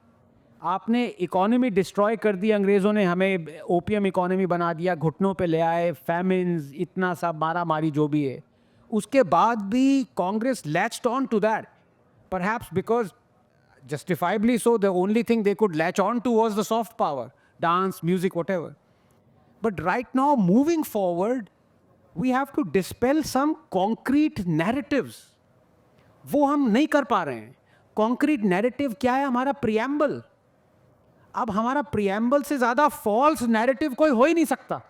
आपने इकोनॉमी डिस्ट्रॉय कर दी, अंग्रेज़ों ने हमें ओपियम इकोनॉमी बना दिया, घुटनों पे ले आए, फैमिन्स, इतना सब मारा मारी जो भी है। उसके बाद भी Congress latched on to that, perhaps because justifiably so, the only thing they could latch on to was the soft power, dance, music, whatever. But right now, moving forward, we have to dispel some concrete narratives. वो हम नहीं कर पा रहे हैं। concrete narrative क्या है? हमारा preamble। अब हमारा preamble से ज़्यादा false narrative कोई हो ही नहीं सकता।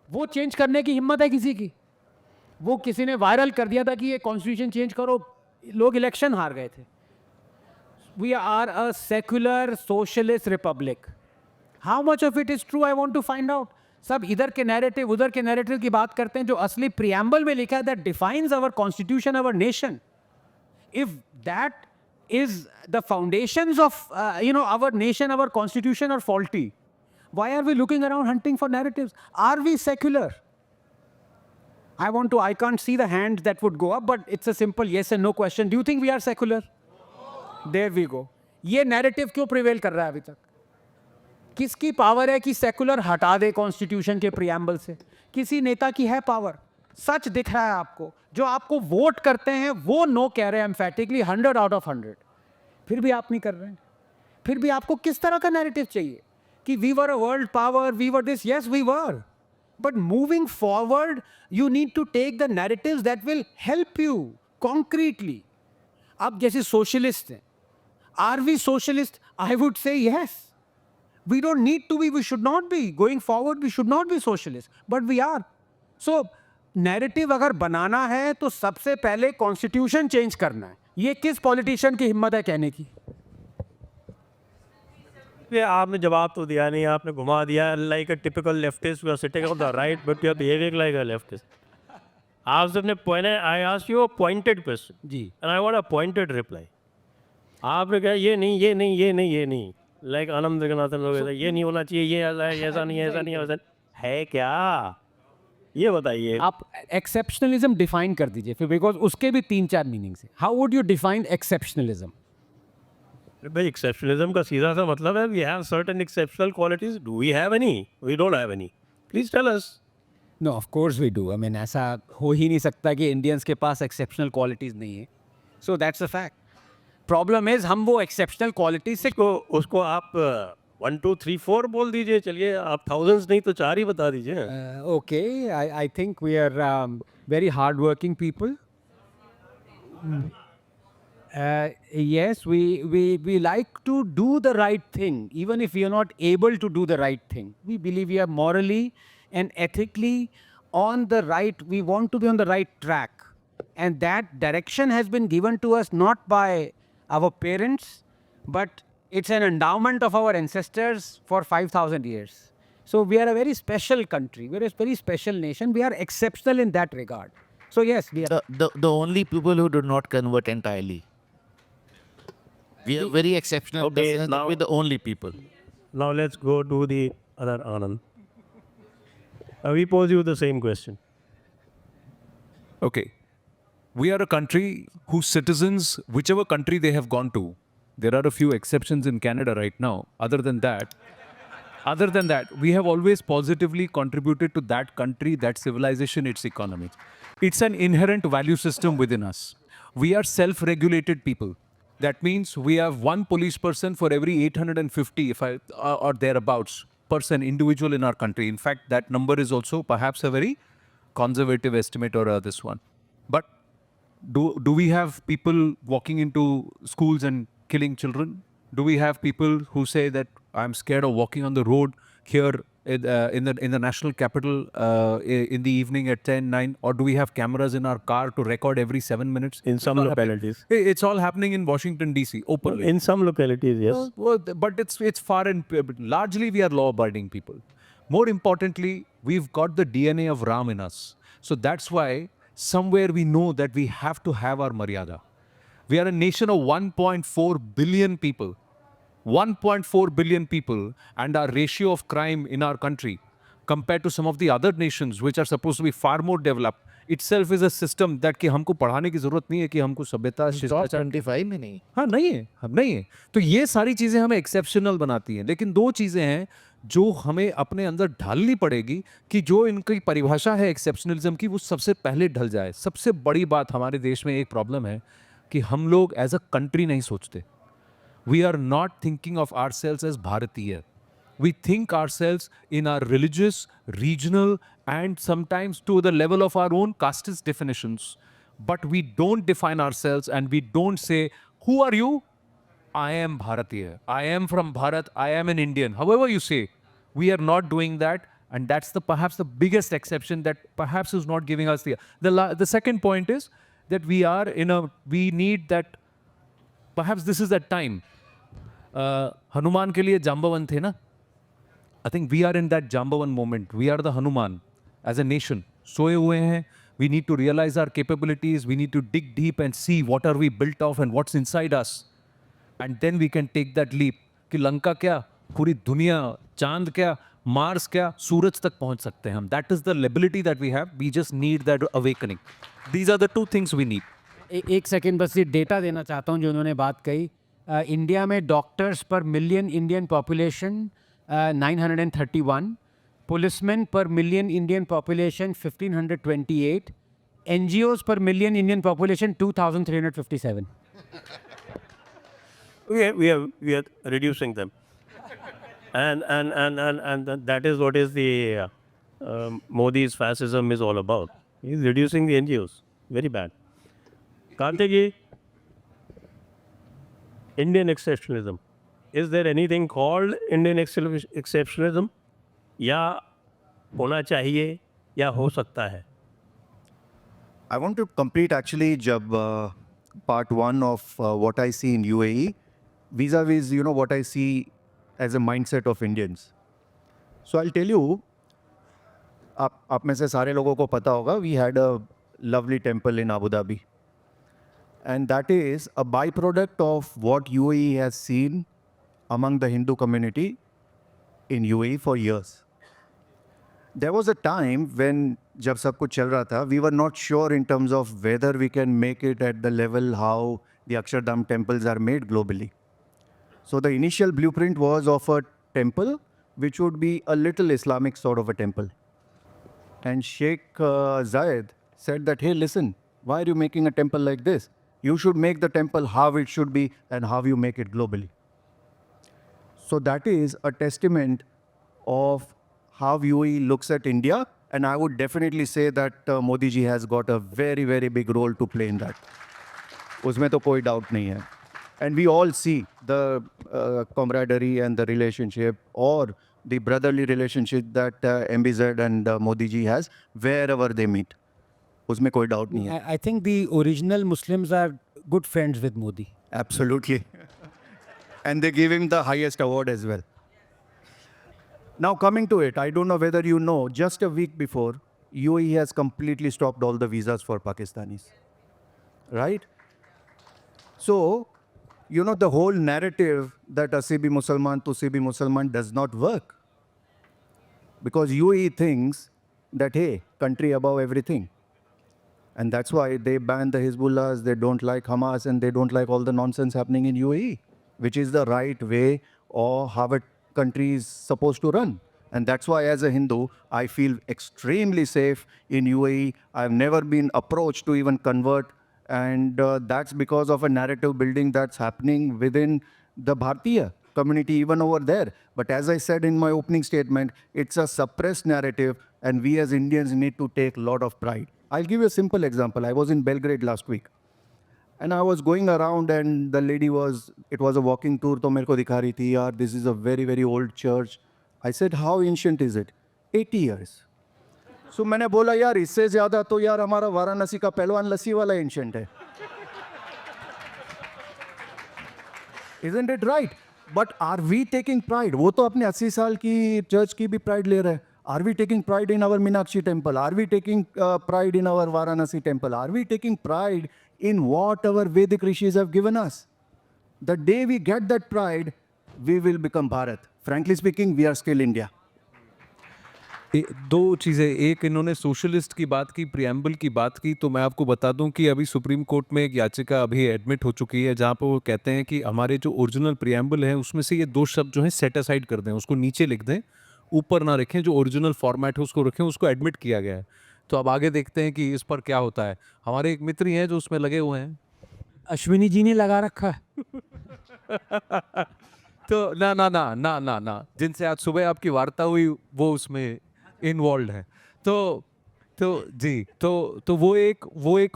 वो चेंज करने की हिम्मत है किसी की? वो किसी ने वायरल कर दिया था कि ये कॉन्स्टिट्यूशन चेंज करो, लोग इलेक्शन हार गए थे। We are a secular socialist republic. How much of it is true, I want to find out. सब इधर के नैरेटिव उधर के नैरेटिव की बात करते हैं, जो असली प्रियम्बल में लिखा है that defines our constitution, our nation. If that is the foundations of our nation, our constitution are faulty, why are we looking around hunting for narratives? Are we secular? I can't see the hands that would go up, but it's a simple yes and no question. Do you think we are secular? There we go. ये नैरेटिव क्यों प्रिवेल कर रहा है अभी तक? किसकी पावर है कि सेकुलर हटा दे कॉन्स्टिट्यूशन के प्रियम्बल से? किसी नेता की है पावर? सच दिख रहा है आपको। जो आपको वोट करते हैं वो नो कह रहे हैं एम्फेटिकली 100 out of 100, फिर भी आप नहीं कर रहे हैं। फिर भी आपको किस तरह का नैरेटिव चाहिए कि we were a world power, we were this? Yes we were, but moving forward you need to take the narratives that will help you concretely. अब जैसे सोशलिस्ट हैं, are we socialist? I would say yes. We don't need to be, we should not be. Going forward we should not be socialist, but we are. So narrative अगर बनाना है तो सबसे पहले कॉन्स्टिट्यूशन चेंज करना है। ये किस पॉलिटिशियन की हिम्मत है कहने की? ये आपने जवाब तो दिया नहीं, आपने घुमा दिया। Like a typical leftist, you are sitting on the right but you are behaving like a leftist. आप सबने point, I asked you a pointed question जी, and I want a pointed reply. आपने कहा ये नहीं, ये नहीं, ये नहीं, ये नहीं। लाइक आनंद जगन्नाथन लोग ये नहीं होना चाहिए, ये ऐसा नहीं, ऐसा नहीं, ऐसा है क्या? ये बताइए आप एक्सेप्शनलिज्म डिफाइन कर दीजिए फिर, बिकॉज उसके भी 3-4 मीनिंग्स हैं. How would you define exceptionalism? भाई एक्सेप्शनलिज्म का सीधा सा मतलब है we have certain exceptional qualities. Do we have any? We don't have any. Please tell us. No, of course we do. I mean ऐसा हो ही नहीं सकता कि इंडियंस के पास एक्सेप्शनल क्वालिटीज़ नहीं है. So that's a fact. Problem is हम वो एक्सेप्शनल क्वालिटीज से उसको आप 1 2 3 4 बोल दीजिए. चलिए आप थाउजेंड्स नहीं तो 4 ही बता दीजिए. okay, I think we are very hardworking people. Yes, we like to do the right thing, even if we are not able to do the right thing. We believe we are morally and ethically on the right, we want to be on the right track. And that direction has been given to us not by our parents, but it's an endowment of our ancestors for 5,000 years. So we are a very special country. We're a very special nation. We are exceptional in that regard. So yes, we are. The only people who do not convert entirely. We are very exceptional. Okay, now- we're the only people. Now let's go to the other Anand. We pose you the same question. Okay. We are a country whose citizens, whichever country they have gone to, there are a few exceptions in Canada right now. Other than that, we have always positively contributed to that country, that civilization, its economy. It's an inherent value system within us. We are self-regulated people. That means we have one police person for every 850, or thereabouts, person, individual in our country. In fact, that number is also perhaps a very conservative estimate or this one. But do we have people walking into schools and killing children? Do we have people who say that I'm scared of walking on the road here in the national capital in the evening at 10, 9? Or do we have cameras in our car to record every 7 minutes? In some localities. It's all happening in Washington DC openly. In some localities, yes. But it's far and largely we are law-abiding people. More importantly, we've got the DNA of Ram in us. So that's why somewhere we know that we have to have our maryada. We are a nation of 1.4 billion people. 1.4 billion people, and our ratio of crime in our country compared to some of the other nations which are supposed to be far more developed itself is a system that कि हमको पढ़ाने की जरूरत नहीं है कि हमको सभ्यता Top शिष्टाचार 25 में नहीं. हाँ नहीं है, हम नहीं है. तो ये सारी चीज़ें हमें एक्सेप्शनल बनाती हैं. लेकिन दो चीज़ें हैं जो हमें अपने अंदर ढालनी पड़ेगी कि जो इनकी परिभाषा है एक्सेप्शनलिज्म की वो सबसे पहले ढल जाए. सबसे बड़ी बात हमारे देश में एक प्रॉब्लम है कि हम लोग एज अ कंट्री नहीं सोचते. We are not thinking of ourselves as Bharatiya. We think ourselves in our religious, regional, and sometimes to the level of our own casteist definitions. But we don't define ourselves and we don't say, who are you? I am Bharatiya. I am from Bharat. I am an Indian. However you say, we are not doing that. And that's perhaps the biggest exception that perhaps is not giving us the second point is that we need that, perhaps this is that time. Hanuman के लिए जाम्बवन थे ना. I think we are in that Jambavan moment. We are the Hanuman as a nation. सोए हुए हैं. We need to realize our capabilities. We need to dig deep and see what are we built of and what's inside us. And then we can take that leap. कि लंका क्या, पूरी दुनिया, चांद क्या, मार्स क्या, सूरज तक पहुंच सकते हैं हम. That is the ability that we have. We just need that awakening. These are the two things we need. एक सेकेंड बस ये डेटा देना चाहता हूँ जो उन्होंने बात कही. इंडिया में डॉक्टर्स पर मिलियन इंडियन पॉपुलेशन 931, पुलिसमैन पर मिलियन इंडियन पॉपुलेशन 1528, एनजीओज पर million Indian population 2357. We are reducing them. And that is what is the Modi's fascism is all about. He's reducing the NGOs. Very bad. Karthik, Indian exceptionalism. Is there anything called Indian exceptionalism? या होना चाहिए या हो सकता है? I want to complete actually jab part one of what I see in UAE vis-a-vis what I see as a mindset of Indians. So I'll tell you, आप में से सारे लोगों को पता होगा, we had a lovely temple in Abu Dhabi. And that is a byproduct of what UAE has seen among the Hindu community in UAE for years. There was a time when जब सब कुछ चल रहा था, we were not sure in terms of whether we can make it at the level how the Akshardham temples are made globally. So the initial blueprint was of a temple which would be a little Islamic sort of a temple. And Sheikh Zayed said that, hey, listen, why are you making a temple like this? You should make the temple how it should be and how you make it globally. So that is a testament of how UAE looks at India. And I would definitely say that Modi ji has got a very, very big role to play in that. उसमें तो कोई doubt नहीं है. And we all see the camaraderie and the relationship or the brotherly relationship that MBZ and Modi ji has wherever they meet. उसमें कोई doubt नहीं है. I think the original Muslims are good friends with Modi. Absolutely. And they give him the highest award as well. Now coming to it, I don't know whether you know, just a week before, UAE has completely stopped all the visas for Pakistanis. Right? So, you know, the whole narrative that Asibi Musalman, Tusibi Musalman does not work. Because UAE thinks that, hey, country above everything. And that's why they ban the Hezbollahs, they don't like Hamas, and they don't like all the nonsense happening in UAE, which is the right way or how a country is supposed to run. And that's why as a Hindu, I feel extremely safe in UAE. I've never been approached to even convert. And that's because of a narrative building that's happening within the Bharatiya community, even over there. But as I said in my opening statement, it's a suppressed narrative, and we as Indians need to take a lot of pride. I'll give you a simple example. I was in Belgrade last week. And I was going around and the lady it was a walking tour, तो मेरे को दिखा रही थी, यार, this is a very, very old church. I said, how ancient is it? 80 years. So मैंने बोला, यार, इससे ज़्यादा तो यार हमारा वाराणसी का पहलवान लस्सी वाला ancient है. Isn't it right? But are we taking pride? वो तो अपने 80 साल की चर्च की भी pride ले रहा है. Are we taking pride in our Meenakshi temple? Are we taking pride in our Varanasi temple? Are we taking pride in what our Vedic rishis have given us? The day we get that pride, we will become Bharat. Frankly speaking, we are still India. दो चीज़ें, एक इन्होंने सोशलिस्ट की बात की, प्रियम्बल की बात की, तो मैं आपको बता दूं कि अभी सुप्रीम कोर्ट में एक याचिका अभी एडमिट हो चुकी है जहां पर वो कहते हैं कि हमारे जो ओरिजिनल प्रियम्बल है उसमें से ये दो शब्द जो हैं सेट असाइड कर दें, उसको नीचे लिख दें, ऊपर ना रखें, जो ओरिजिनल फॉर्मेट है उसको रखें, उसको एडमिट किया गया है. तो अब आगे देखते हैं कि इस पर क्या होता है. हमारे एक मित्र ही हैं जो उसमें लगे हुए हैं. अश्विनी जी ने लगा रखा है. तो ना जिनसे आज सुबह आपकी वार्ता हुई वो उसमें इन्वॉल्व है. तो जी, तो वो एक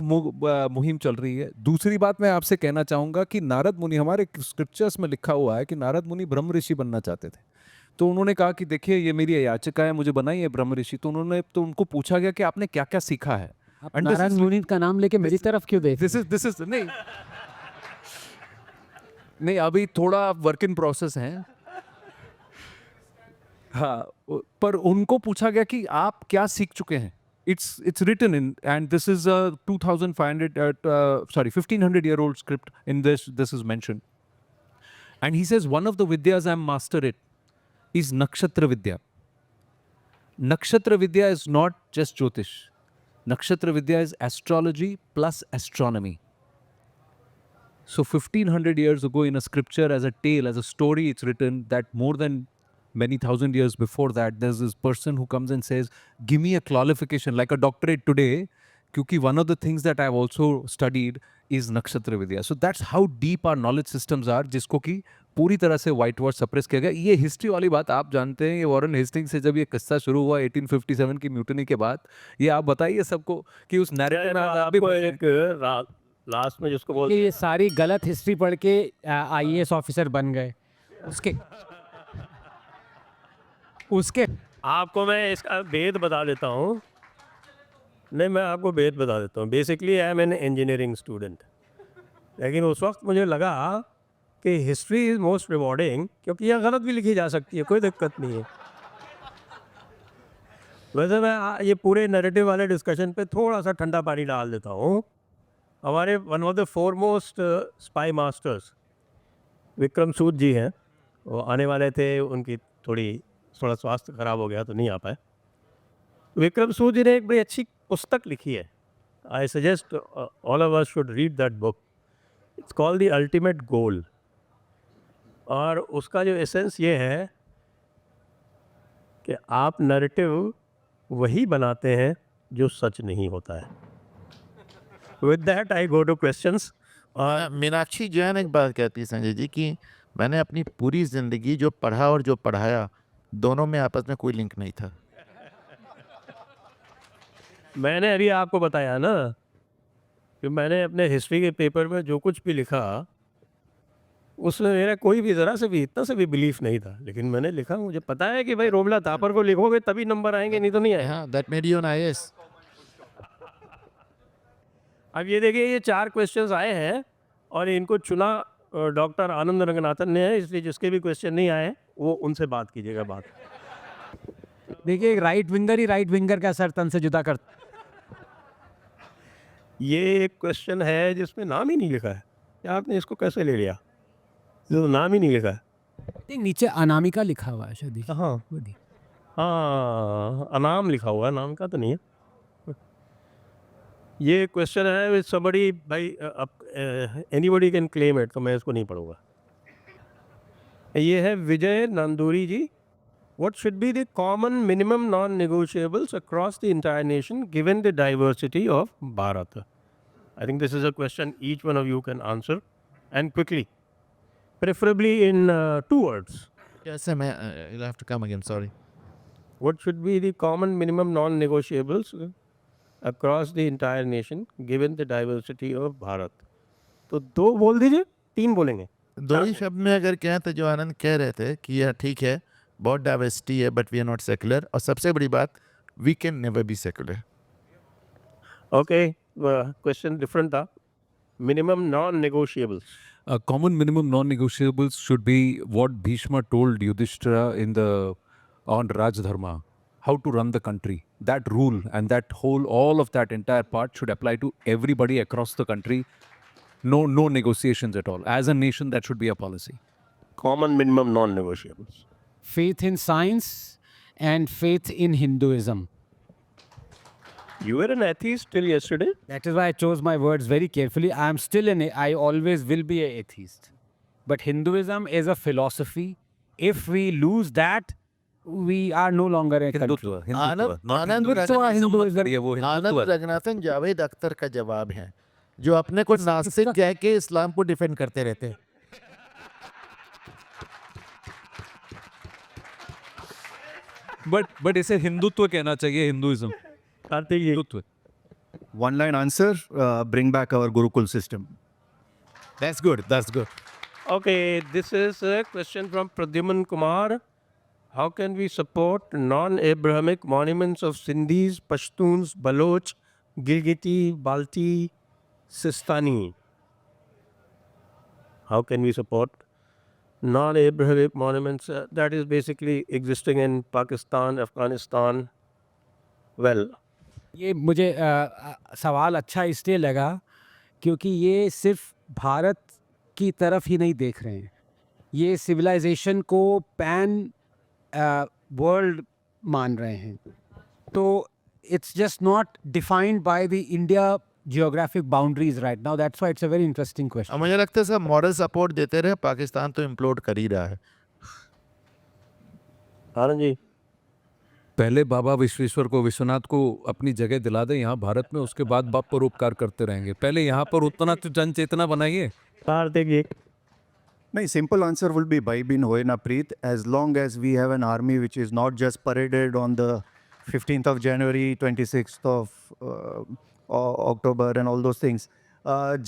मुहिम चल रही है. दूसरी बात मैं आपसे कहना चाहूँगा कि नारद मुनि, हमारे स्क्रिप्चर्स में लिखा हुआ है कि नारद मुनि ब्रह्म ऋषि बनना चाहते थे. तो उन्होंने कहा कि देखिए ये मेरी याचिका है, मुझे बनाई है ब्रह्म ऋषि. तो उनको पूछा गया कि आपने क्या क्या सीखा है. नारायण मुनि का नाम लेके मेरी तरफ क्यों देख? दिस इज नहीं अभी थोड़ा वर्क इन प्रोसेस है. हाँ, पर उनको पूछा गया कि आप क्या सीख चुके हैं. It's written in, and this is a 1500-year-old script. In this is mentioned, and he says one of the vidyas I master it is Nakshatra Vidya. Nakshatra Vidya is not just Jyotish. Nakshatra Vidya is astrology plus astronomy. So 1500 years ago in a scripture, as a tale, as a story, it's written that more than many thousand years before that, there's this person who comes and says, give me a qualification, like a doctorate today, क्योंकि one of the things that I've also studied is Nakshatra Vidya. So that's how deep our knowledge systems are, जिसको कि पूरी तरह से white wash suppress किया गया. ये हिस्ट्री वाली बात आप जानते हैं. ये वॉरेन हेस्टिंग्स से जब ये किस्सा शुरू हुआ 1857 की म्यूटनी के बाद, ये आप बताइए सबको कि उस नैरेटिव में आपको एक लास्ट में जिसको बोलते ये सारी गलत हिस्ट्री पढ़ के IAS ऑफिसर बन गए. उसके आपको मैं इसका भेद बता देता हूँ. नहीं, मैं आपको भेद बता देता हूँ. Basically I am an engineering student, लेकिन उस वक्त मुझे लगा कि हिस्ट्री इज़ मोस्ट रिवॉर्डिंग, क्योंकि यह गलत भी लिखी जा सकती है, कोई दिक्कत नहीं है. वैसे मैं ये पूरे नैरेटिव वाले डिस्कशन पे थोड़ा सा ठंडा पानी डाल देता हूँ. हमारे one of the foremost spy masters Vikram Sood ji हैं. वो आने वाले थे, उनकी थोड़ा स्वास्थ्य खराब हो गया तो नहीं आ पाए. विक्रम सूद जी ने एक बड़ी अच्छी पुस्तक लिखी है. I suggest all of us should read that book. It's called the ultimate goal. और उसका जो एसेंस ये है कि आप नैरेटिव वही बनाते हैं जो सच नहीं होता है. With that I go two questions. Meenakshi Jain एक बात कहती है संजय जी कि मैंने अपनी पूरी ज़िंदगी जो पढ़ा और जो पढ़ाया दोनों में आपस में कोई लिंक नहीं था. मैंने अभी आपको बताया ना कि मैंने अपने हिस्ट्री के पेपर में जो कुछ भी लिखा उसमें मेरा कोई भी ज़रा से भी इतना से भी बिलीफ नहीं था, लेकिन मैंने लिखा. मुझे पता है कि भाई रोमला थापर को लिखोगे तभी नंबर आएंगे, नहीं तो नहीं आए. हाँ, that made you an IAS. अब ये देखिए, ये 4 क्वेश्चंस आए हैं और इनको चुना डॉक्टर आनंद रंगनाथन ने है, इसलिए जिसके भी क्वेश्चन नहीं आए वो उनसे बात कीजिएगा. बात देखिए, एक राइट विंगर ही राइट विंगर का सर तन से जुदा कर. ये एक क्वेश्चन है जिसमें नाम ही नहीं लिखा है. क्या आपने इसको कैसे ले लिया? ये तो नाम ही नहीं लिखा है. एक नीचे अनामिका लिखा हुआ है शायद. देखिए, हाँ वो देखिए. हाँ, अनाम लिखा हुआ है, नाम का तो नहीं है. ये क्वेश्चन है विद समबडी. भाई एनीबडी कैन क्लेम इट, तो मैं इसको नहीं पढ़ूंगा. ये है विजय नंदूरी जी. What should be the common minimum non-negotiables across the entire nation given the diversity of Bharat? I think this is a question each one of you can answer and quickly, preferably in 2 words. Yes, you'll have to come again, sorry. What should be the common minimum non-negotiables across the entire nation given the diversity of Bharat? तो 2 बोल दीजिए, 3 बोलेंगे. दो ही शब्द में अगर कहें तो जो आनंद कह रहे थे कि यह ठीक है, बहुत डाइवर्सिटी है but we are not secular. और सबसे बड़ी बात, we can never be secular. Okay, question different था. Minimum non-negotiables. Common minimum non-negotiables should be what Bhishma told Yudhishthira on Rajdharma, how to run the country. That rule and that all of that entire part should apply to everybody across the country. No negotiations at all. As a nation, that should be a policy. Common minimum non-negotiables. Faith in science and faith in Hinduism. You were an atheist till yesterday. That is why I chose my words very carefully. I always will be an atheist. But Hinduism is a philosophy. If we lose that, we are no longer a country. आनंद रंगनाथन जावेद अख्तर का जवाब है, जो अपने को नास्तिक कह के इस्लाम को डिफेंड करते रहते हैं. But इसे हिंदुत्व कहना चाहिए. Hinduism Kartik ji. Hindutva. One line answer, bring back our Gurukul system. That's good, that's good. Okay, this is a question from Pradyuman Kumar. How can we support non-Abrahamic monuments of Sindhis, Pashtuns, Baloch, Gilgiti, Balti, Sistani? How can we support non-Abrahamic monuments that is basically existing in Pakistan, Afghanistan? Well, ये मुझे सवाल अच्छा इसलिए लगा क्योंकि ये सिर्फ भारत की तरफ ही नहीं देख रहे हैं. ये सिविलाइजेशन को पैन वर्ल्ड मान रहे हैं. तो it's just not defined by the India geographic boundaries right now. That's why it's a very interesting question. अब मुझे लगता है सब मॉरल सपोर्ट देते रहे, पाकिस्तान तो इम्प्लोड कर ही रहा है. आनंद जी. पहले बाबा विश्वेश्वर को, विश्वनाथ को अपनी जगह दिला दे यहाँ भारत में, उसके बाद बाप पर उपकार करते रहेंगे. पहले यहाँ पर उतना तो जन चेतना बनाइए. कार्तिक जी. No, simple answer will be Bhai Bin Hoye Na Preet. As long as we have an army which is not just paraded on the 15th of January, 26th of October and all those things.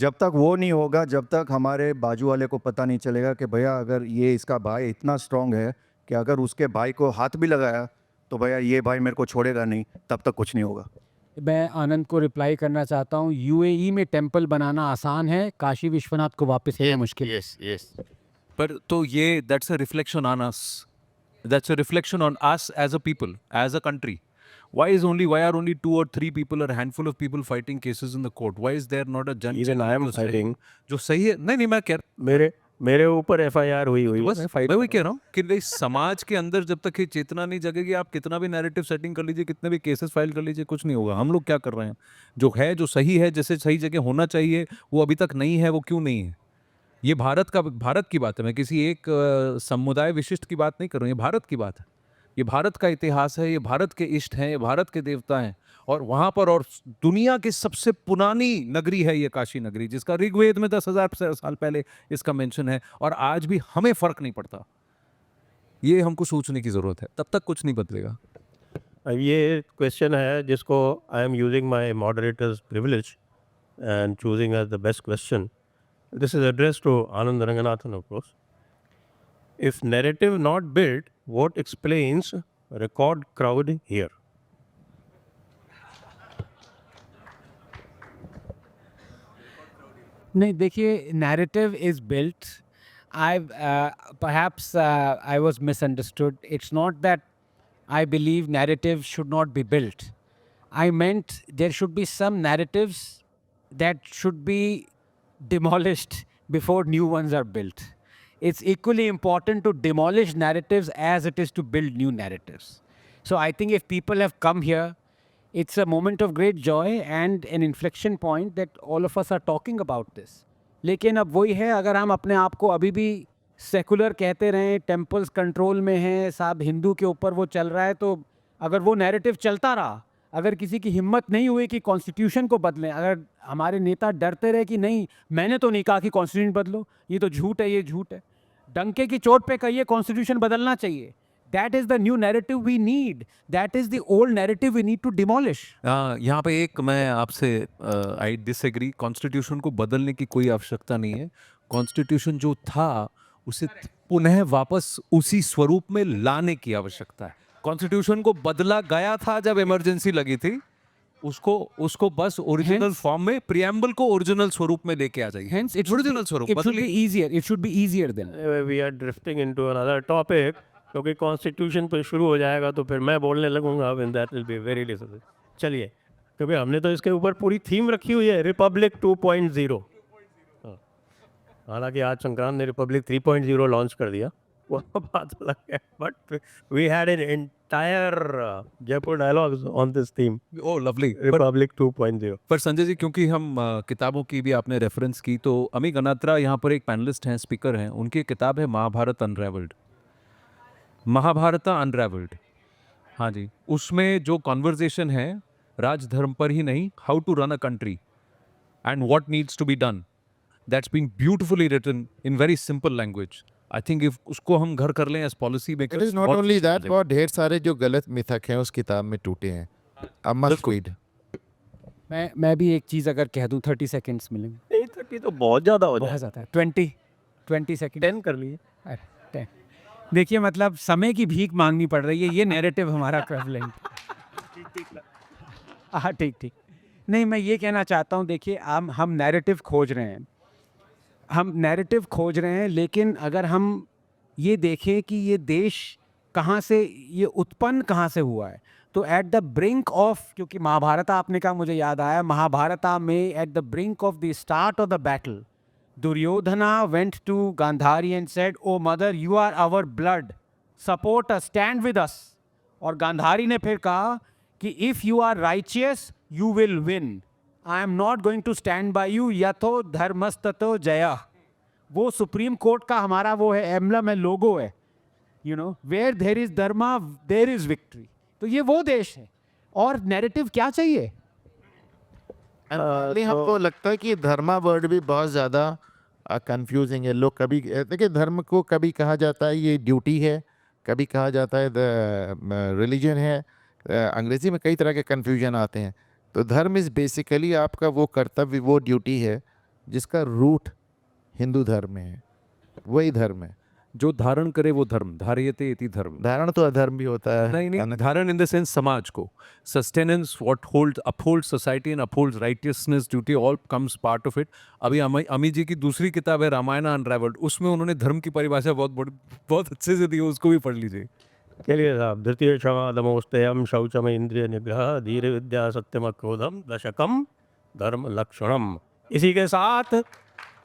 जब तक वो नहीं होगा, जब तक हमारे बाजू वाले को पता नहीं चलेगा कि भैया अगर ये इसका भाई इतना स्ट्रांग है कि अगर उसके भाई को हाथ भी लगाया तो भैया ये भाई मेरे को छोड़ेगा नहीं, तब तक कुछ नहीं होगा. मैं आनंद को रिप्लाई करना चाहता हूँ. यूएई में टेम्पल बनाना आसान है, काशी विश्वनाथ को वापस लेना मुश्किल है. Yes, yes. पर तो ये that's a reflection on us. That's a reflection on us as a people, as a country. Why are only 2 or 3 people or a handful of people fighting cases in the court? Why is there not a judge? Even I am fighting. जो सही है. नहीं मैं कह मेरे मेरे ऊपर FIR हुई बस है। मैं वही कह रहा हूँ कि भाई समाज के अंदर जब तक ये चेतना नहीं जगेगी, आप कितना भी नैरेटिव सेटिंग कर लीजिए, कितने भी केसेस फाइल कर लीजिए, कुछ नहीं होगा। हम लोग क्या कर रहे हैं, जो है, जो सही है, जैसे सही जगह होना चाहिए, वो अभी तक नहीं है। वो क्यों नहीं है? ये भारत की बात है। मैं किसी एक समुदाय विशिष्ट की बात नहीं कर रहा हूँ, ये भारत की बात है। ये भारत का इतिहास है, ये भारत के इष्ट हैं, ये भारत के देवता हैं। और वहां पर, और दुनिया की सबसे पुरानी नगरी है ये काशी नगरी, जिसका ऋग्वेद में 10,000 साल पहले इसका मेंशन है, और आज भी हमें फर्क नहीं पड़ता। ये हमको सोचने की जरूरत है, तब तक कुछ नहीं बदलेगा। अब ये क्वेश्चन है जिसको I am using my moderators privilege and choosing as the best question. This is addressed to Anand Ranganathan, of course. If narrative not built, what explains record crowd here? नहीं, देखिए, narrative is built. I perhaps I was misunderstood. It's not that I believe narrative should not be built. I meant there should be some narratives that should be demolished before new ones are built. It's equally important to demolish narratives as it is to build new narratives. So I think if people have come here, it's a moment of great joy and an inflection point that all of us are talking about this. लेकिन अब वही है, अगर हम अपने आप को अभी भी सेकुलर कहते रहें, टेम्पल्स कंट्रोल में हैं, साहब हिंदू के ऊपर वो चल रहा है, तो अगर वो नैरेटिव चलता रहा, अगर किसी की हिम्मत नहीं हुई कि कॉन्स्टिट्यूशन को बदलें, अगर हमारे नेता डरते रहे कि नहीं, मैंने तो नहीं कहा कि कॉन्स्टिट्यूशन बदलो, ये तो झूठ है, ये झूठ है, डंके की चोट पे कहिए कॉन्स्टिट्यूशन बदलना चाहिए. That is the new narrative we need. That is the old narrative we need to demolish. यहाँ पे एक मैं आपसे आई डिसएग्री. कॉन्स्टिट्यूशन को बदलने की कोई आवश्यकता नहीं है. कॉन्स्टिट्यूशन जो था उसे पुनः वापस उसी स्वरूप में लाने की आवश्यकता है. कॉन्स्टिट्यूशन को बदला गया था जब इमरजेंसी लगी थी, उसको बस ओरिजिनल फॉर्म में, प्रियम्बल को ओरिजिनल स्वरूप में लेके आ जाइए. Hence, it ओरिजिनल स्वरूप it should be easier. It should be easier then. We are drifting into another topic. क्योंकि कॉन्स्टिट्यूशन पर शुरू हो जाएगा तो फिर मैं बोलने लगूंगा, and that will be very difficult. चलिए, क्योंकि हमने तो इसके ऊपर पूरी थीम रखी हुई है, रिपब्लिक 2.0. हालांकि आज संक्रांत ने रिपब्लिक 3.0 लॉन्च कर दिया, वो बात अलग है, but we had an entire Jaipur dialogues on this theme, oh lovely. Republic 2.0. पर संजय जी, क्योंकि हम किताबों की भी आपने रेफरेंस की, तो अमी गनात्रा यहाँ पर एक पैनलिस्ट हैं, स्पीकर हैं, उनकी किताब है महाभारत अनरेवल्ड. महाभारत अनरेवल्ड, हाँ जी. उसमें जो कॉन्वर्जेशन है राजधर्म पर ही नहीं, how to run a country and what needs to be done, that's been beautifully written in very simple language. I think if उसको हम घर कर लें as policy it makers. Is not only that, बहुत ढेर सारे जो गलत मिथक हैं उस किताब में टूटे हैं. अब मस्ट रीड. मैं भी एक चीज़ अगर कह दूं, 30 सेकेंड्स मिलेंगे. 8:30 तो बहुत ज़्यादा हो बहुत जाए, ज़्यादा है. 20 सेकेंड. 10 कर लिए. 10. देखिए, मतलब समय की भीख मांगनी पड़ रही है, ये नैरेटिव हमारा प्रेवलेंट. हाँ, ठीक. नहीं, मैं ये कहना चाहता हूँ, देखिए, हम नैरेटिव खोज रहे हैं, लेकिन अगर हम ये देखें कि ये देश कहाँ से, ये उत्पन्न कहाँ से हुआ है, तो एट द ब्रिंक ऑफ, क्योंकि महाभारत आपने कहा, मुझे याद आया, महाभारत में at the brink of the start of the battle, Duryodhana went to Gandhari and said, "Oh mother, you are our blood. Support us, stand with us." और गांधारी ने फिर कहा कि if you are righteous, you will win. I am not going to stand by you. यथो धर्मस्ततो Jaya. वो सुप्रीम कोर्ट का हमारा वो है, एम्बलम है, लोगो है. You know, where there is dharma, there is victory. तो ये वो देश है. और नैरेटिव क्या चाहिए? हमको लगता है कि धर्मा वर्ड भी बहुत ज़्यादा कंफ्यूजिंग है. लोग कभी देखिए, धर्म को कभी कहा जाता है ये ड्यूटी है, कभी कहा जाता है रिलीजन है. अंग्रेज़ी में कई तरह के कन्फ्यूजन आते हैं. तो धर्म इज़ बेसिकली आपका वो कर्तव्य, वो ड्यूटी है जिसका रूट हिंदू धर्म में है, वही धर्म है. जो धारण करे वो धर्म, धार्यते इति धर्म. धारण तो अधर्म भी होता है. नहीं, धारण इन द सेंस समाज को, sustenance, what uphold society and uphold righteousness, duty, all comes part of it. अभी अमी जी की दूसरी किताब है रामायण अनरेवल्ड, उसमें उन्होंने धर्म की परिभाषा बहुत अच्छे से दी है, उसको भी पढ़ लीजिए. चलिए साहब, द्वितीय क्षमा दमोस्तेयम शौचम इंद्रिय निग्रह धीर विद्या सत्यम क्रोधम दशकम धर्म लक्षणम. इसी के साथ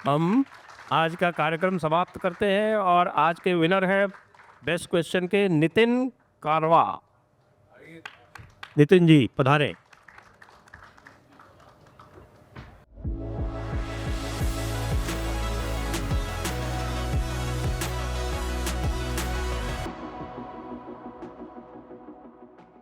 हम आज का कार्यक्रम समाप्त करते हैं और आज के विनर हैं बेस्ट क्वेश्चन के नितिन कारवा। नितिन जी पधारें।